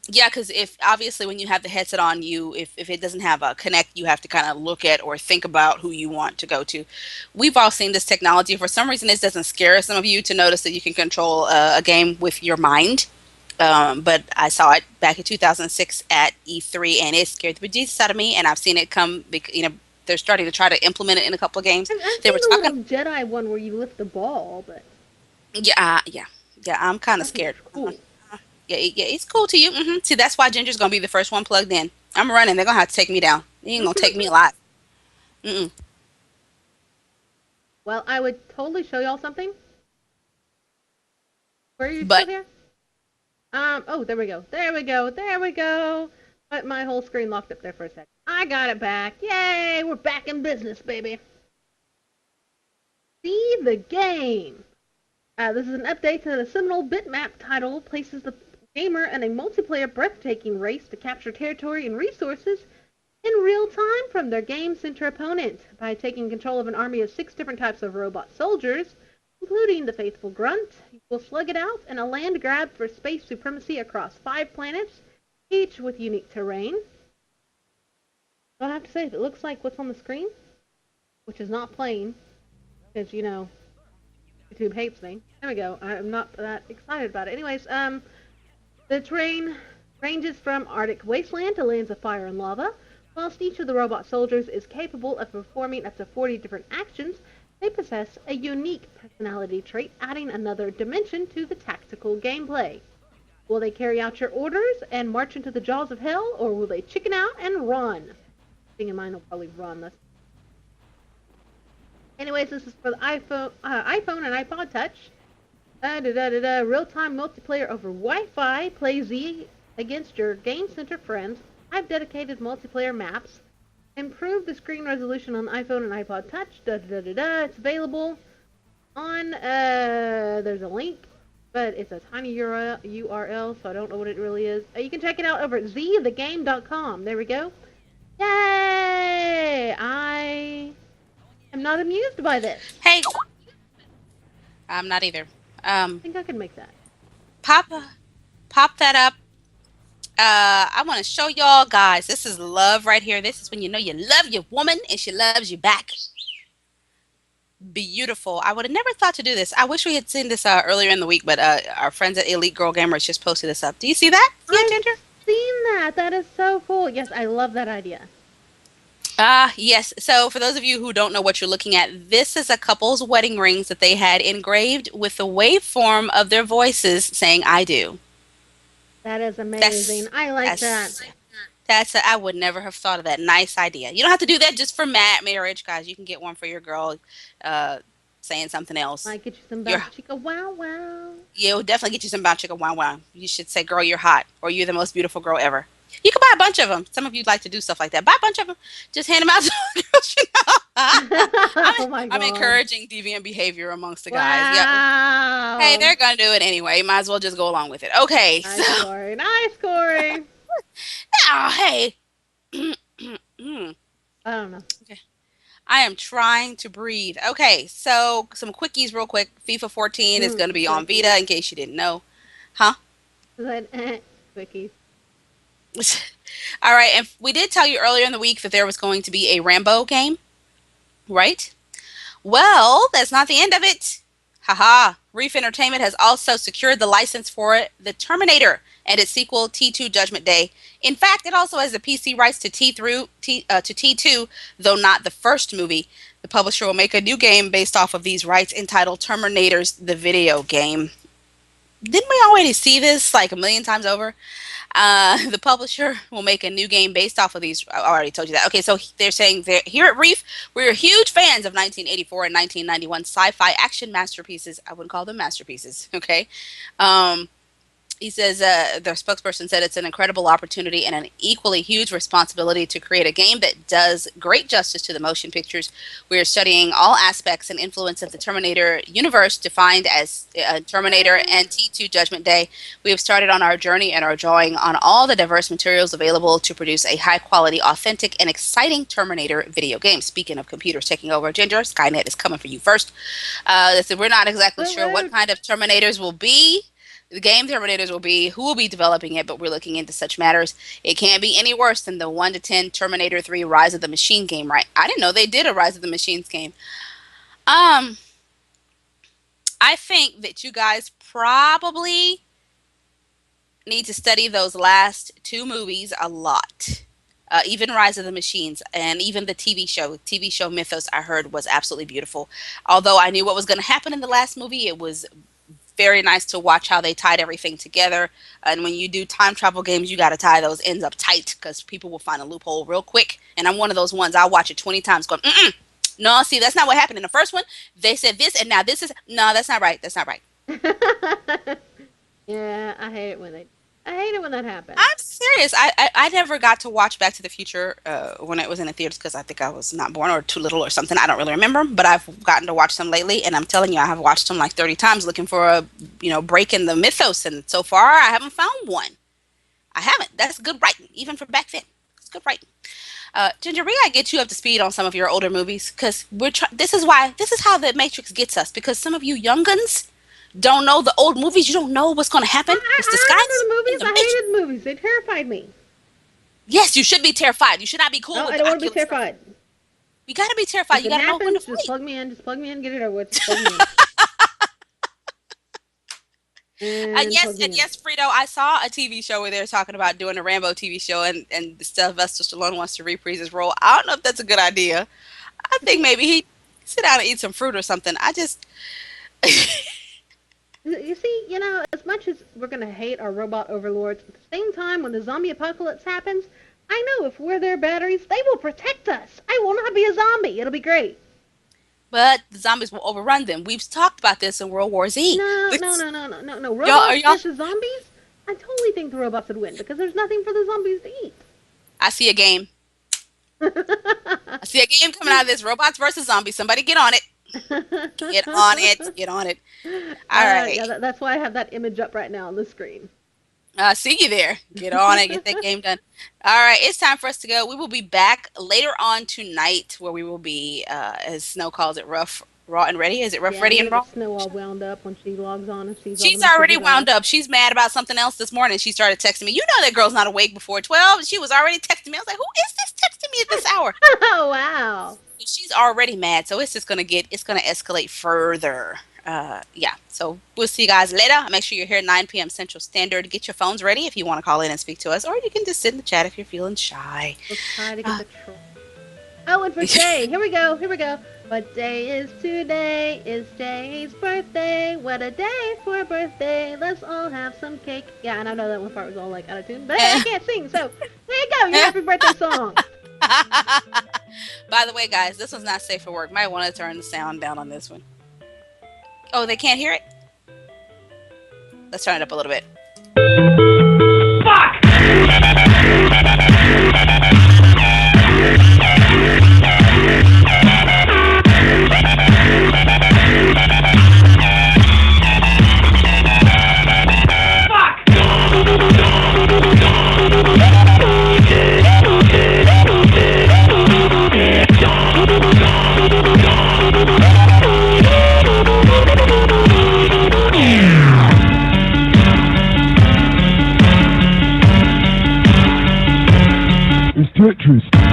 yeah, because if obviously when you have the headset on, if it doesn't have a connect, you have to kind of look at or think about who you want to go to. We've all seen this technology. For some reason, this doesn't scare some of you to notice that you can control a game with your mind. But I saw it back in 2006 at E3, and it scared the bejesus out of me. And I've seen it come. They're starting to try to implement it in a couple of games. I've They seen were the talking. little Jedi one where you lift the ball, but Yeah. I'm kind of that seems scared. cool. Yeah, it's cool to you. See, that's why Ginger's gonna be the first one plugged in. I'm running. They're gonna have to take me down. They ain't gonna take me alive. Mm-mm. Well, I would totally show y'all something. Where are you still But here? Oh, there we go. There we go. There we go. But my whole screen locked up there for a second. I got it back. Yay! We're back in business, baby. See the game. This is an update to the seminal bitmap title places the gamer in a multiplayer breathtaking race to capture territory and resources in real time from their game center opponent. By taking control of an army of 6 different types of robot soldiers, including the faithful Grunt, you will slug it out in a land grab for space supremacy across 5 planets, each with unique terrain. I have to say, it looks like what's on the screen, which is not playing, because, you know, YouTube hates me. There we go. I'm not that excited about it. Anyways, the terrain ranges from Arctic wasteland to lands of fire and lava. Whilst each of the robot soldiers is capable of performing up to 40 different actions, they possess a unique personality trait, adding another dimension to the tactical gameplay. Will they carry out your orders and march into the jaws of hell, or will they chicken out and run? Being in mind, will probably run. That's Anyways, this is for the iPhone and iPod Touch. Real-time multiplayer over Wi-Fi. Play Z against your Game Center friends. 5 dedicated multiplayer maps. Improve the screen resolution on the iPhone and iPod Touch. It's available on, there's a link, but it's a tiny URL, so I don't know what it really is. You can check it out over at zthegame.com. There we go. Yay! I am not amused by this. hey, I'm not either. I think I can make that. Pop, pop that up. I want to show y'all guys. This is love right here. This is when you know you love your woman and she loves you back. Beautiful. I would have never thought to do this. I wish we had seen this earlier in the week, but our friends at Elite Girl Gamers just posted this up. Do you see that? See it, I've Ginger? seen that. That is so cool. Yes, I love that idea. Yes. So for those of you who don't know what you're looking at, this is a couple's wedding rings that they had engraved with the waveform of their voices saying "I do." That is amazing. That's I like that. that's I would never have thought of that. Nice idea. You don't have to do that just for marriage, guys. You can get one for your girl, uh, saying something else. Might get you some You're Bounce Chica Wow Wow. Yeah, it'll definitely get you some Bounce Chicken Wow Wow. You should say, "Girl, you're hot," or "You're the most beautiful girl ever." You can buy a bunch of them. Some of you like to do stuff like that. Buy a bunch of them. Just hand them out to the girls. Oh my I'm god. encouraging deviant behavior amongst the guys. Yep. Wow. Hey, they're gonna do it anyway. Might as well just go along with it. Okay. Nice, So Corey. Nice, Corey. now, hey. I don't know. I am trying to breathe. Okay, so some quickies real quick. FIFA 14 is going to be on Vita in case you didn't know. Huh? Quickie. All right, and we did tell you earlier in the week that there was going to be a Rambo game, right? Well, that's not the end of it. Haha. Reef Entertainment has also secured the license for The Terminator and its sequel, T2 Judgment Day. In fact, it also has the PC rights to T2, though not the first movie. The publisher will make a new game based off of these rights entitled Terminators the Video Game. didn't we already see this like a million times over? The publisher will make a new game based off of these. I already told you that. Okay, so they're saying here at Reef, we're huge fans of 1984 and 1991 sci-fi action masterpieces. I wouldn't call them masterpieces. Okay, um, he says the spokesperson said it's an incredible opportunity and an equally huge responsibility to create a game that does great justice to the motion pictures. We are studying all aspects and influence of the Terminator universe, defined as Terminator and T2 Judgment Day. We have started on our journey and are drawing on all the diverse materials available to produce a high quality, authentic, and exciting Terminator video game. Speaking of computers taking over, Ginger, Skynet is coming for you first. They said we're not exactly sure what kind of Terminators will be. The game Terminators will be, who will be developing it, but we're looking into such matters. It can't be any worse than the 1 to 10 Terminator 3 Rise of the Machine game, right? I didn't know they did a Rise of the Machines game. I think that you guys probably need to study those last two movies a lot. Even Rise of the Machines and even the TV show Mythos, I heard was absolutely beautiful. Although I knew what was going to happen in the last movie, it was very nice to watch how they tied everything together. And when you do time travel games, you got to tie those ends up tight because people will find a loophole real quick. And I'm one of those ones. I'll watch it 20 times going, no, see, that's not what happened in the first one. They said this, and now this is, no, that's not right. That's not right. Yeah, I hate it when that happens. I'm serious. I never got to watch Back to the Future when it was in the theaters because I think I was not born or too little or something. I don't really remember, but I've gotten to watch them lately, and I'm telling you, I have watched them like 30 times looking for a break in the mythos, and so far I haven't found one. I haven't. That's good writing, even for back then. It's good writing. Ginger, we gotta get you up to speed on some of your older movies because this is how the Matrix gets us, because some of you younguns don't know the old movies. You don't know what's going to happen. It's the I remember the movies. I hated the movies. They terrified me. Yes, you should be terrified. You should not be cool with I don't want to be terrified. You got to be terrified. You got to know when to fight. Just plug me in. Just plug me in. Get it over with. Just plug me in. And yes, Frito, I saw a TV show where they were talking about doing a Rambo TV show, and Sylvester Stallone wants to reprise his role. I don't know if that's a good idea. I think maybe he sit down and eat some fruit or something. I just... You see, as much as we're going to hate our robot overlords, at the same time, when the zombie apocalypse happens, I know if we're their batteries, they will protect us. I will not be a zombie. It'll be great. But the zombies will overrun them. We've talked about this in World War Z. No. Robots versus zombies? I totally think the robots would win because there's nothing for the zombies to eat. I see a game. I see a game coming out of this. Robots versus zombies. Somebody get on it. Get on it. All right. Yeah, that's why I have that image up right now on the screen. See you there. Get on it. Get that game done. All right. It's time for us to go. We will be back later on tonight where we will be, as Snow calls it, rough, raw, and ready. Is it rough, ready, and raw? Snow all wound up when she logs on and sees She's already wound up. She's mad about something else this morning. She started texting me. You know that girl's not awake before 12. She was already texting me. I was like, who is this texting me at this hour? Oh, wow. She's already mad, so it's just gonna escalate further. Yeah. So we'll see you guys later. Make sure you're here at 9 p.m. Central Standard. Get your phones ready if you want to call in and speak to us, or you can just sit in the chat if you're feeling shy. Let's try to get the troll. Oh, and for today, here we go. What day is today? It's Jay's birthday. What a day for a birthday. Let's all have some cake. Yeah, and I know that one part was all like out of tune, but hey, I can't sing, so there you go. Your happy birthday song. By the way, guys, this one's not safe for work. Might want to turn the sound down on this one. Oh, they can't hear it? Let's turn it up a little bit. Fuck! Tetris.